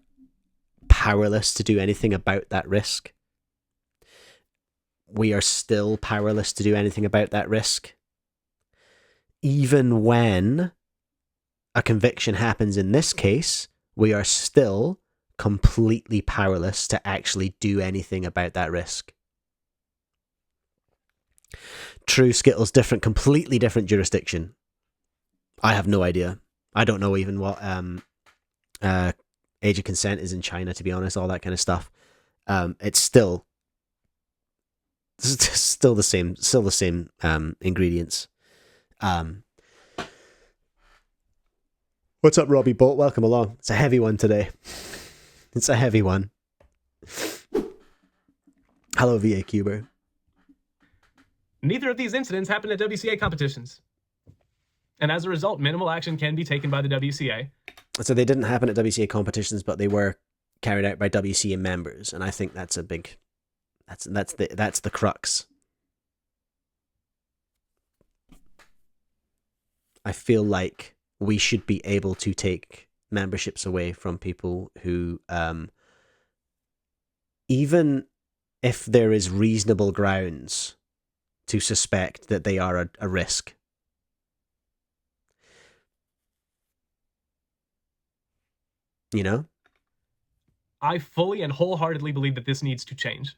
powerless to do anything about that risk. We are still powerless to do anything about that risk. Even when a conviction happens in this case, we are still completely powerless to actually do anything about that risk. True, Skittles, completely different jurisdiction. I have no idea. I don't know even what age of consent is in China, to be honest, all that kind of stuff. it's still the same ingredients. What's up, Robbie Bolt? Welcome along. It's a heavy one today. It's a heavy one. Hello, VA Cuber. Neither of these incidents happened at WCA competitions. And as a result, minimal action can be taken by the WCA. So they didn't happen at WCA competitions, but they were carried out by WCA members, and I think that's a big... That's the crux. I feel like we should be able to take memberships away from people who, even if there is reasonable grounds to suspect that they are a risk. You know? I fully and wholeheartedly believe that this needs to change.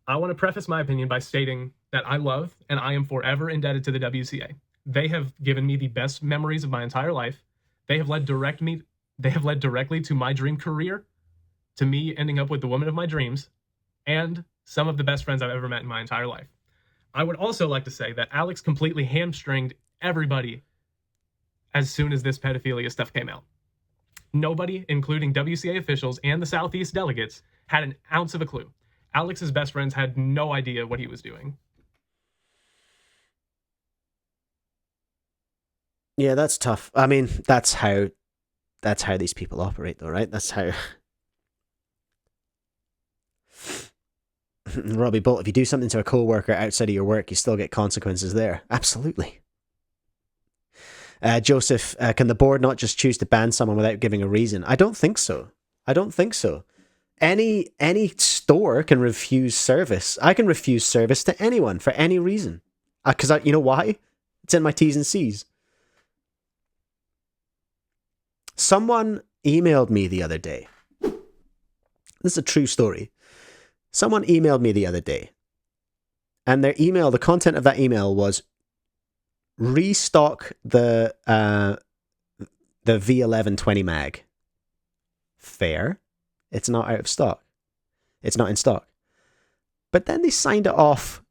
I want to preface my opinion by stating that I love and I am forever indebted to the WCA. They have given me the best memories of my entire life. They have led directly to my dream career, to me ending up with the woman of my dreams, and some of the best friends I've ever met in my entire life. I would also like to say that Alex completely hamstringed everybody as soon as this pedophilia stuff came out. Nobody, including WCA officials and the Southeast delegates, had an ounce of a clue. Alex's best friends had no idea what he was doing. Yeah, that's tough. I mean, that's how these people operate, though, right? That's how... Robbie Bolt, if you do something to a co-worker outside of your work, you still get consequences there. Absolutely. Joseph, can the board not just choose to ban someone without giving a reason? I don't think so. Any store can refuse service. I can refuse service to anyone for any reason. Because you know why? It's in my T's and C's. Someone emailed me the other day. This is a true story. Someone emailed me the other day. And their email, the content of that email was, restock the V11 20 mag. Fair. It's not out of stock. It's not in stock. But then they signed it off.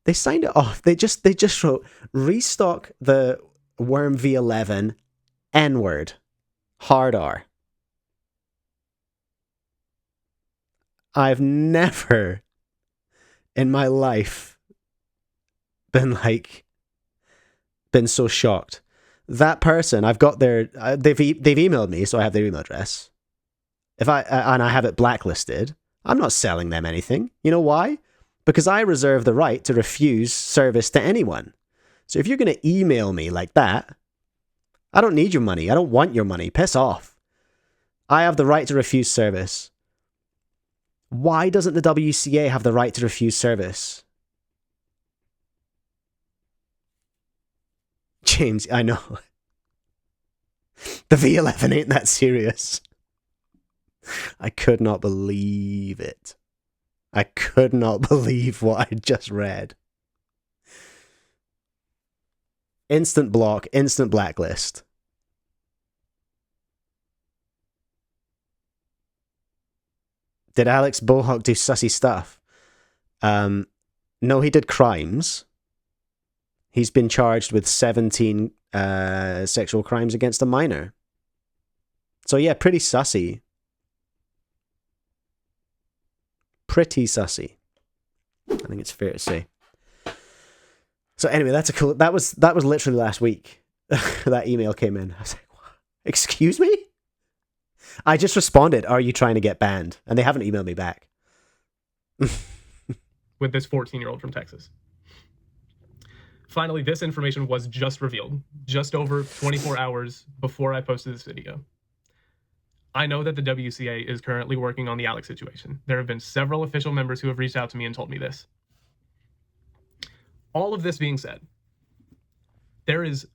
They signed it off. They just wrote, restock the Worm V11 N-word. Hard R. I've never in my life been so shocked. That person, I've got their, they've emailed me, so I have their email address. And I have it blacklisted, I'm not selling them anything. You know why? Because I reserve the right to refuse service to anyone. So if you're going to email me like that, I don't need your money. I don't want your money. Piss off. I have the right to refuse service. Why doesn't the WCA have the right to refuse service? James, I know. The V11 ain't that serious. I could not believe it. I could not believe what I just read. Instant block, instant blacklist. Did Alex Bohawk do sussy stuff? No, he did crimes. He's been charged with 17 sexual crimes against a minor. So yeah, pretty sussy. Pretty sussy. I think it's fair to say. So anyway, that's a cool. That was literally last week. That email came in. I was like, what? Excuse me? I just responded, are you trying to get banned? And they haven't emailed me back. With this 14-year-old from Texas. Finally, this information was just revealed, just over 24 hours before I posted this video. I know that the WCA is currently working on the Alex situation. There have been several official members who have reached out to me and told me this. All of this being said, there is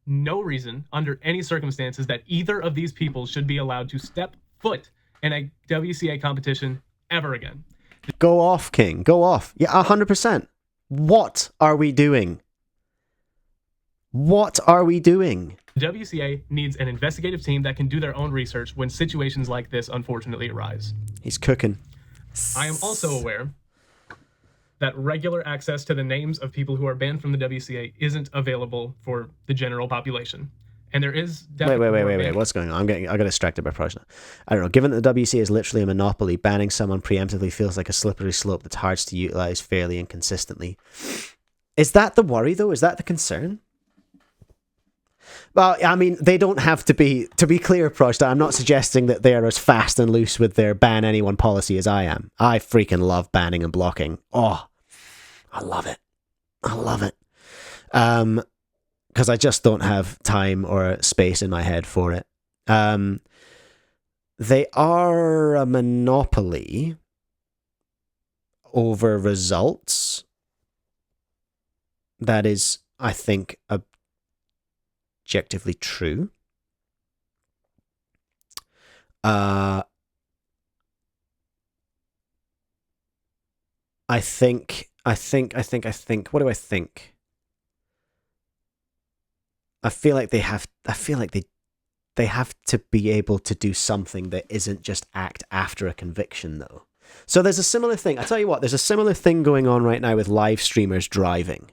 no reason under any circumstances that either of these people should be allowed to step foot in a WCA competition ever again. Go off, King. Go off. Yeah, 100%. What are we doing? What are we doing? The WCA needs an investigative team that can do their own research when situations like this unfortunately arise. He's cooking. I am also aware that regular access to the names of people who are banned from the WCA isn't available for the general population. And there is definitely Wait. What's going on? I got distracted by Project. I don't know. Given that the WCA is literally a monopoly, banning someone preemptively feels like a slippery slope that's hard to utilize fairly and consistently. Is that the worry, though? Is that the concern? Well, I mean, they don't have to be clear, Project. I'm not suggesting that they are as fast and loose with their ban anyone policy as I am. I freaking love banning and blocking. Oh, I love it. I love it. Because I just don't have time or space in my head for it. They are a monopoly over results. That is, I think, objectively true. I think. What do I think? I feel like they have to be able to do something that isn't just act after a conviction, though. So there's a similar thing. I tell you what, there's a similar thing going on right now with live streamers driving.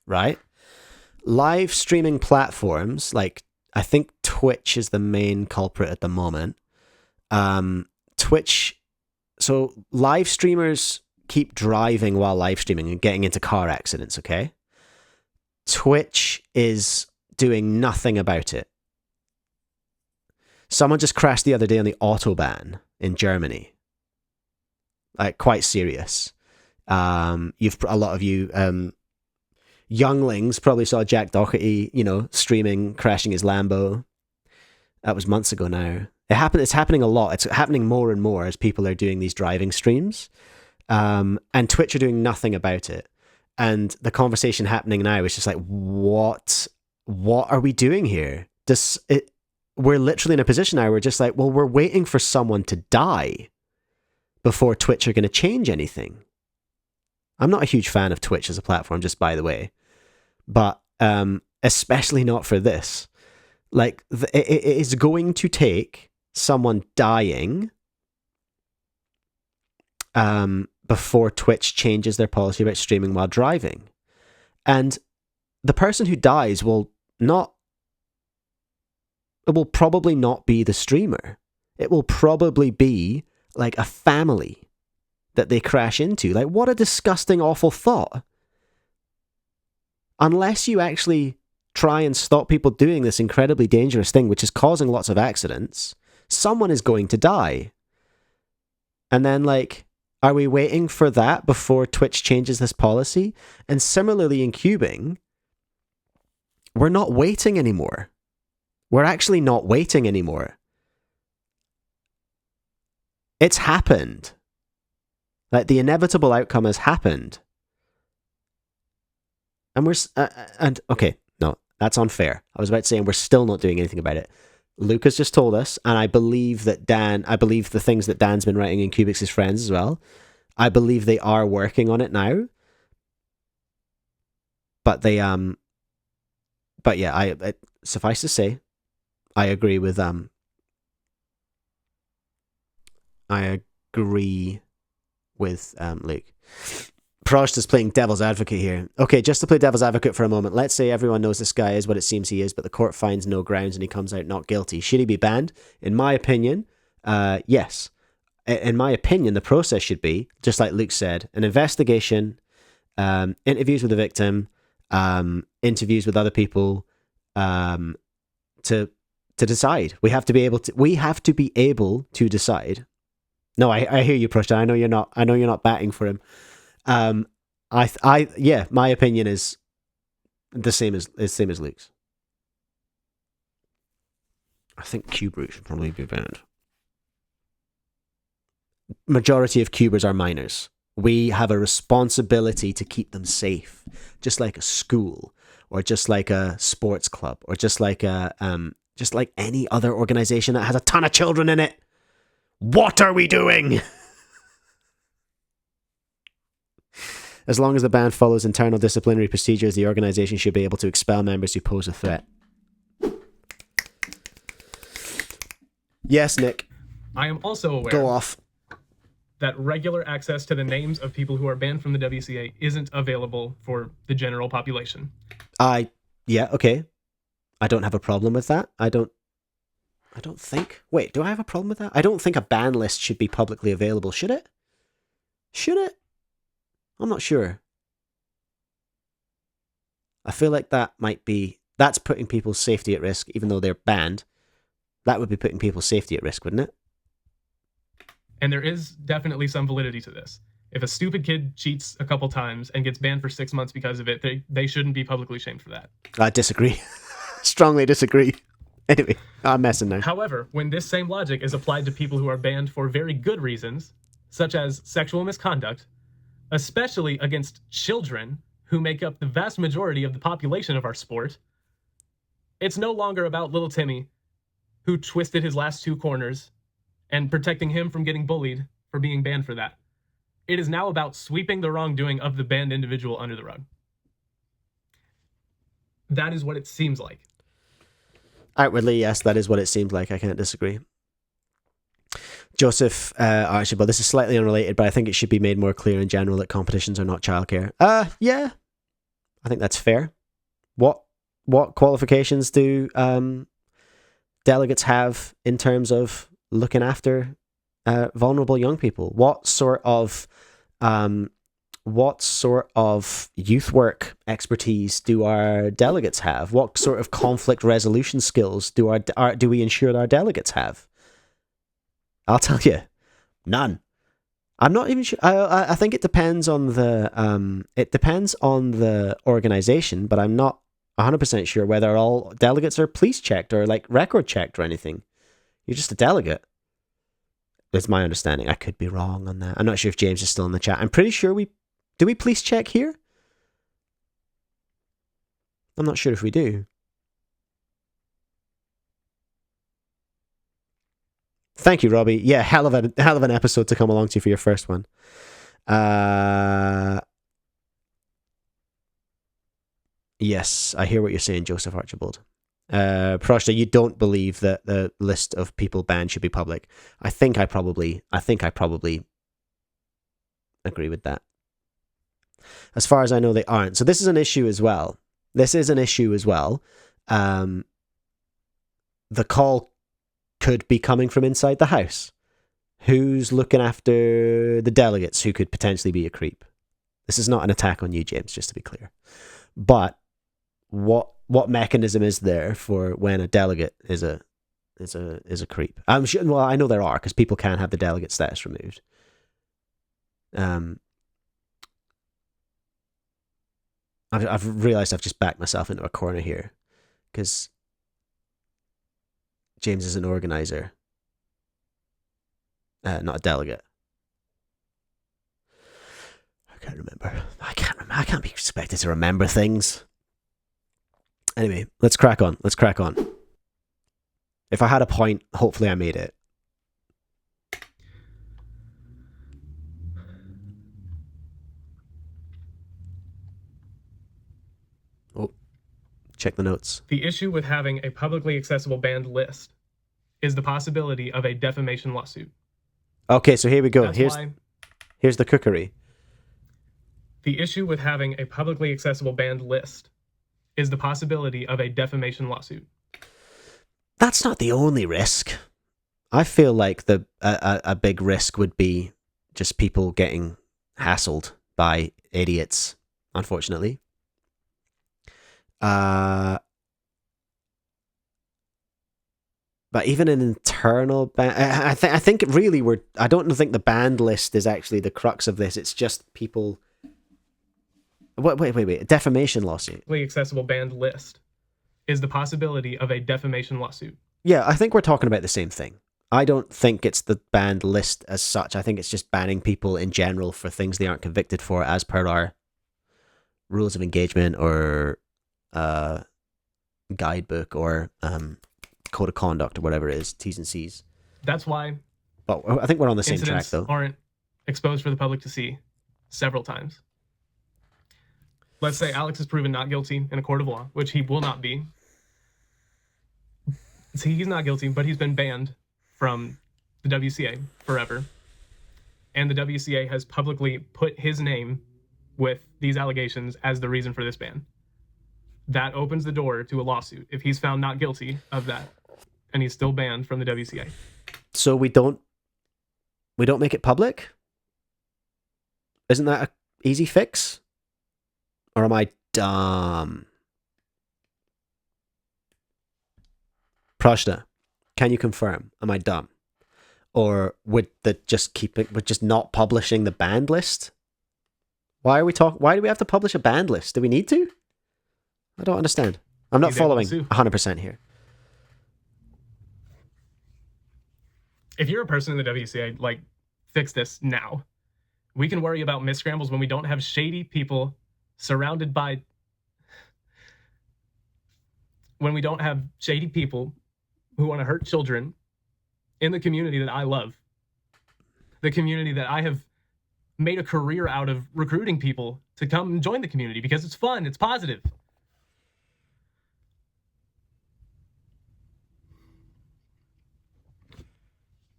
Right? Live streaming platforms, like I think Twitch is the main culprit at the moment. Twitch, so live streamers keep driving while live streaming and getting into car accidents, okay? Twitch is doing nothing about it. Someone just crashed the other day on the Autobahn in Germany. Like, quite serious. A lot of you younglings probably saw Jack Doherty, streaming, crashing his Lambo. That was months ago now. It's happening a lot. It's happening more and more as people are doing these driving streams. And Twitch are doing nothing about it. And the conversation happening now is just like, what are we doing here? We're literally in a position now where we're just like, well, we're waiting for someone to die before Twitch are going to change anything. I'm not a huge fan of Twitch as a platform, just by the way. But especially not for this. Like, it is going to take someone dying before Twitch changes their policy about streaming while driving. And the person who dies will probably not be the streamer. It will probably be like a family that they crash into. Like, what a disgusting, awful thought. Unless you actually try and stop people doing this incredibly dangerous thing, which is causing lots of accidents, someone is going to die. And then, like, are we waiting for that before Twitch changes this policy? And similarly in cubing, we're not waiting anymore. We're actually not waiting anymore. It's happened. Like, the inevitable outcome has happened. And okay, no, that's unfair. I was about to say, and we're still not doing anything about it. Lucas just told us, and I believe the things that Dan's been writing in Kubix's friends as well. I believe they are working on it now. But suffice to say, I agree with Luke. Prost is playing devil's advocate here. Okay, just to play devil's advocate for a moment, let's say everyone knows this guy is what it seems he is, but the court finds no grounds and he comes out not guilty. Should he be banned? In my opinion, yes. In my opinion, the process should be, just like Luke said, an investigation, interviews with the victim, interviews with other people, to decide. We have to be able to decide. No, I hear you, Prushta. I know you're not batting for him. My opinion is the same as Luke's. I think cube root should probably be banned. Majority of cubers are minors. We have a responsibility to keep them safe, just like a school, or just like a sports club, or just like any other organization that has a ton of children in it. What are we doing? As long as the band follows internal disciplinary procedures, the organization should be able to expel members who pose a threat. Yes, Nick. I am also aware Go off. that regular access to the names of people who are banned from the WCA isn't available for the general population. Yeah, okay. I don't have a problem with that. I don't think. Wait, do I have a problem with that? I don't think a ban list should be publicly available, should it? Should it? I'm not sure. I feel like that's putting people's safety at risk, even though they're banned. That would be putting people's safety at risk, wouldn't it? And there is definitely some validity to this. If a stupid kid cheats a couple times and gets banned for 6 months because of it, they shouldn't be publicly shamed for that. I disagree. Strongly disagree. Anyway, I'm messing now. However, when this same logic is applied to people who are banned for very good reasons, such as sexual misconduct, especially against children who make up the vast majority of the population of our sport, it's no longer about little Timmy, who twisted his last 2 corners, and protecting him from getting bullied for being banned for that. It is now about sweeping the wrongdoing of the banned individual under the rug. That is what it seems like. Outwardly, yes, that is what it seems like. I can't disagree. Joseph Archibald, this is slightly unrelated, but I think it should be made more clear in general that competitions are not childcare. Yeah, I think that's fair. What qualifications do delegates have in terms of looking after vulnerable young people? What sort of youth work expertise do our delegates have? What sort of conflict resolution skills do we ensure that our delegates have? I'll tell you, none. I'm not even sure. I think it depends on the organization, but I'm not 100% sure whether all delegates are police checked or like record checked or anything. You're just a delegate. That's my understanding. I could be wrong on that. I'm not sure if James is still in the chat. I'm pretty sure do we police check here? I'm not sure if we do. Thank you, Robbie. Yeah, hell of an episode to come along to for your first one. Yes, I hear what you're saying, Joseph Archibald. Prashta, you don't believe that the list of people banned should be public. I think I probably agree with that. As far as I know, they aren't. So this is an issue as well. The call could be coming from inside the house. Who's looking after the delegates who could potentially be a creep? This is not an attack on you, James, just to be clear. But what mechanism is there for when a delegate is a creep? I'm sure. Well, I know there are, because people can have the delegate status removed. I've realized I've just backed myself into a corner here, because James is an organizer, not a delegate. I can't remember. I can't be expected to remember things. Anyway, let's crack on. If I had a point, hopefully I made it. Oh, check the notes. The issue with having a publicly accessible banned list is the possibility of a defamation lawsuit. Okay, so here we go. Here's the cookery. The issue with having a publicly accessible banned list is the possibility of a defamation lawsuit. That's not the only risk. I feel like a big risk would be just people getting hassled by idiots, unfortunately. But even an internal ban, I think really I don't think the banned list is actually the crux of this. It's just people. Wait. A defamation lawsuit. The accessible banned list is the possibility of a defamation lawsuit. Yeah, I think we're talking about the same thing. I don't think it's the banned list as such. I think it's just banning people in general for things they aren't convicted for as per our rules of engagement or guidebook or code of conduct or whatever it is, T's and C's. That's why. But I think we're on the same track, though. Aren't exposed for the public to see several times. let's say Alex is proven not guilty in a court of law, which he will not be. See, he's not guilty, but he's been banned from the WCA forever. And the WCA has publicly put his name with these allegations as the reason for this ban. That opens the door to a lawsuit if he's found not guilty of that, and he's still banned from the WCA. So we don't make it public? Isn't that an easy fix? Or am I dumb? Prashna, can you confirm? Am I dumb? Or would just not publishing the banned list? Why do we have to publish a banned list? Do we need to? I don't understand. I'm not following 100% here. If you're a person in the WCA, like, fix this now. We can worry about misscrambles when we don't have shady people surrounded by... When we don't have shady people who want to hurt children in the community that I love. The community that I have made a career out of recruiting people to come and join the community because it's fun, it's positive.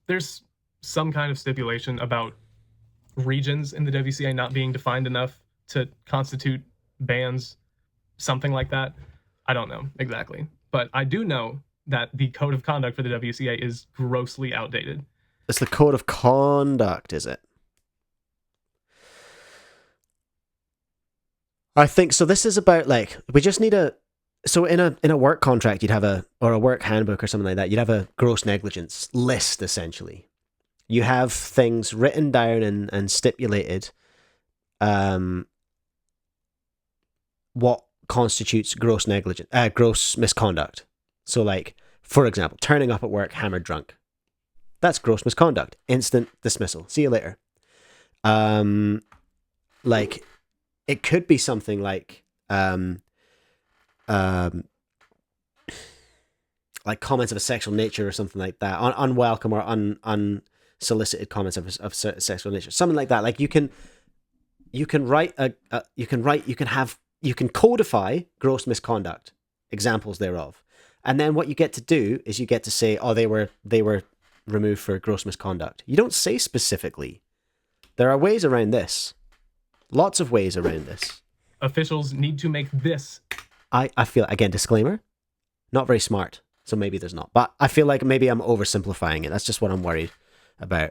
There's some kind of stipulation about regions in the WCA not being defined enough to constitute bans, something like that. I don't know exactly, but I do know that the code of conduct for the WCA is grossly outdated. It's the code of conduct, is it? I think so. This is about, like, we just need so in a work contract, you'd have or a work handbook or something like that, you'd have a gross negligence list, essentially. You have things written down and stipulated what constitutes gross misconduct. So, like, for example, turning up at work hammered drunk. That's gross misconduct. Instant dismissal. See you later. Like, it could be something like comments of a sexual nature or something like that, unwelcome or unsolicited comments of sexual nature, something like that. Like, you can codify gross misconduct, examples thereof, and then what you get to do is you get to say, oh, they were removed for gross misconduct. You don't say specifically. There are ways around this. Lots of ways around this. Officials need to make this. I feel, again, disclaimer, not very smart, so maybe there's not. But I feel like maybe I'm oversimplifying it. That's just what I'm worried about.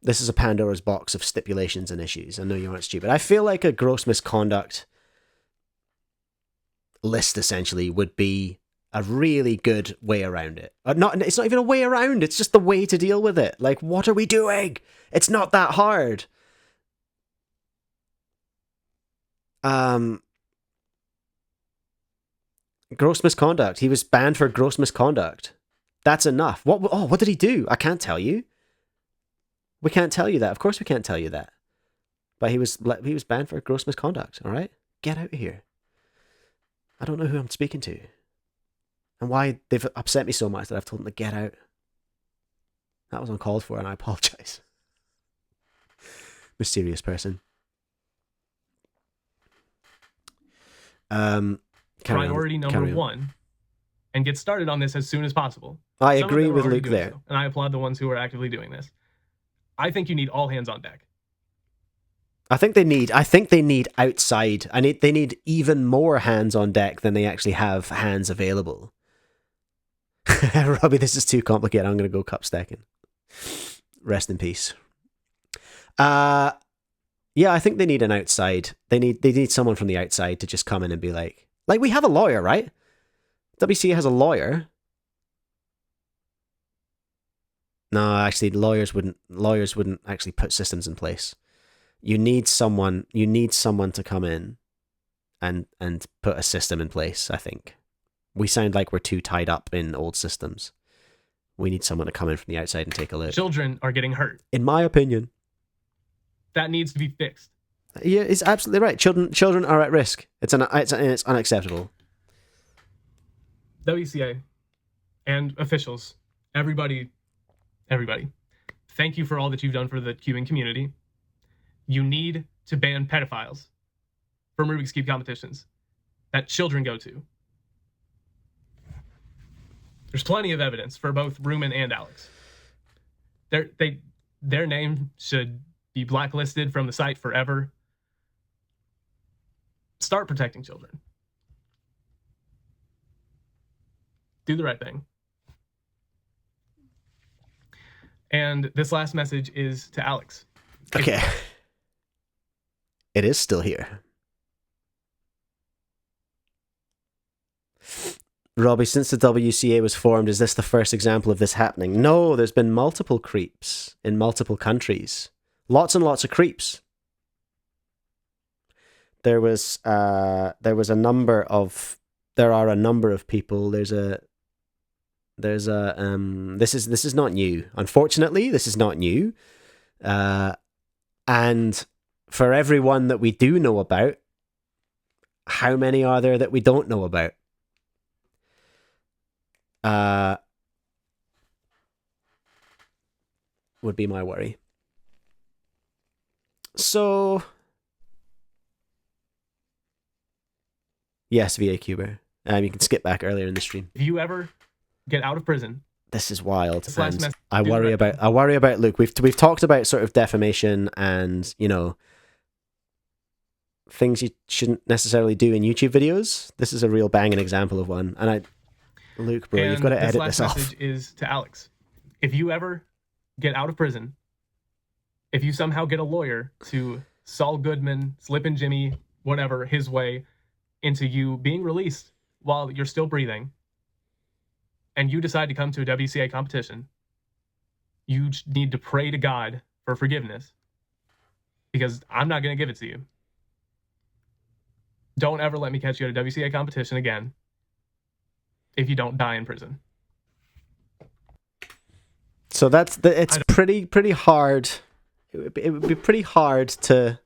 This is a Pandora's box of stipulations and issues. I know you aren't stupid. I feel like a gross misconduct list, essentially, would be a really good way around it. It's not even a way around, it's just the way to deal with it. Like, what are we doing? It's not that hard. Gross misconduct. He was banned for gross misconduct. That's enough. What did he do? I can't tell you. We can't tell you that. Of course we can't tell you that. But he was banned for gross misconduct, all right? Get out of here. I don't know who I'm speaking to. And why they've upset me so much that I've told them to get out. That was uncalled for, and I apologize. Mysterious person. Priority number one, and get started on this as soon as possible. I agree with Luke there. So, and I applaud the ones who are actively doing this. I think you need all hands on deck. I think they need outside. They need even more hands on deck than they actually have hands available. Robbie, this is too complicated. I'm going to go cup stacking. Rest in peace. Yeah, I think they need an outside. They need someone from the outside to just come in and be like we have a lawyer, right? WCA has a lawyer. No, actually, lawyers wouldn't actually put systems in place. You need someone to come in and put a system in place, I think. We sound like we're too tied up in old systems. We need someone to come in from the outside and take a look. Children are getting hurt. In my opinion. That needs to be fixed. Yeah, it's absolutely right. Children are at risk. It's unacceptable. WCA and officials, everybody, thank you for all that you've done for the cubing community. You need to ban pedophiles from Rubik's Cube competitions that children go to. There's plenty of evidence for both Rumen and Alex. Their name should be blacklisted from the site forever. Start protecting children. Do the right thing. And this last message is to Alex. Okay. It is still here. Robbie, since the WCA was formed, is this the first example of this happening? No, there's been multiple creeps in multiple countries. Lots and lots of creeps. There are a number of people. This is not new. Unfortunately, this is not new. And for everyone that we do know about, how many are there that we don't know about? Would be my worry. So, yes, VA Cuber. You can skip back earlier in the stream. If you ever get out of prison, this is wild. This last message, I worry about Luke. We've talked about sort of defamation and, you know, things you shouldn't necessarily do in YouTube videos. This is a real banging example of one. And Luke, bro, you've got to edit this off. This last message is to Alex. If you ever get out of prison, if you somehow get a lawyer to Saul Goodman, Slippin' Jimmy, whatever, his way into you being released while you're still breathing, and you decide to come to a WCA competition, you need to pray to God for forgiveness, because I'm not going to give it to you. Don't ever let me catch you at a WCA competition again if you don't die in prison. So it's pretty hard. It would be pretty hard to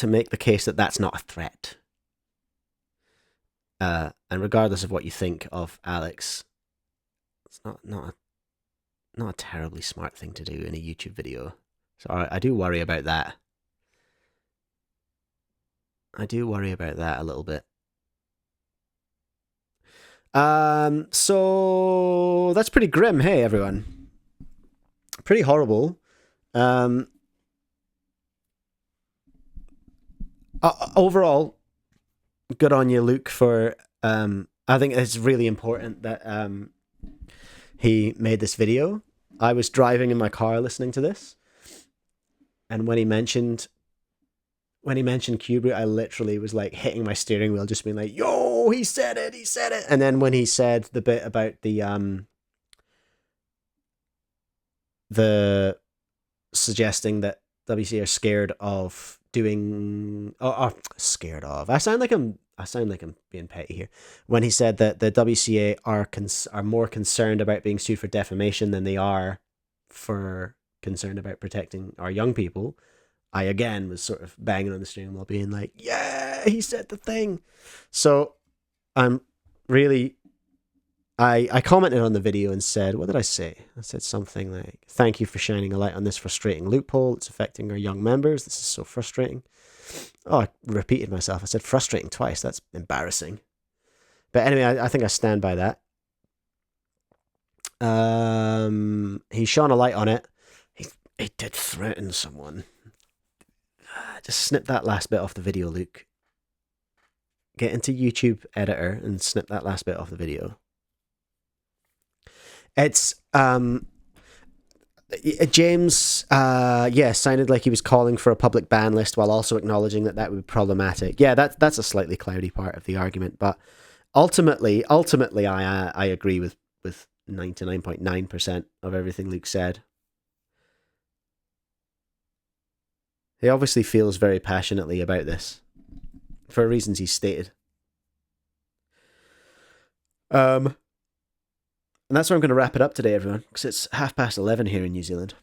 make the case that that's not a threat. And regardless of what you think of Alex, it's not a terribly smart thing to do in a YouTube video. So I do worry about that. I do worry about that a little bit. So that's pretty grim, hey everyone. Pretty horrible. Overall, good on you, Luke, for I think it's really important that he made this video. I was driving in my car listening to this, and when he mentioned Kubrick, I literally was like hitting my steering wheel, just being like, yo, he said it. And then when he said the bit about the suggesting that WC are scared of doing, scared of. I sound like I'm being petty here. When he said that the WCA are more concerned about being sued for defamation than they are for concerned about protecting our young people, I again was sort of banging on the steering wheel, being like, yeah, he said the thing. So I'm really, I commented on the video and said, what did I say? I said something like, thank you for shining a light on this frustrating loophole. It's affecting our young members. This is so frustrating. Oh, I repeated myself. I said frustrating twice. That's embarrassing. But anyway, I think I stand by that. He shone a light on it. He did threaten someone. Just snip that last bit off the video, Luke. Get into YouTube editor and snip that last bit off the video. It's James sounded like he was calling for a public ban list while also acknowledging that would be problematic. Yeah, that's a slightly cloudy part of the argument, but ultimately I agree with 99.9% of everything Luke said. He obviously feels very passionately about this for reasons he's stated. And that's where I'm going to wrap it up today, everyone, because it's 11:30 here in New Zealand.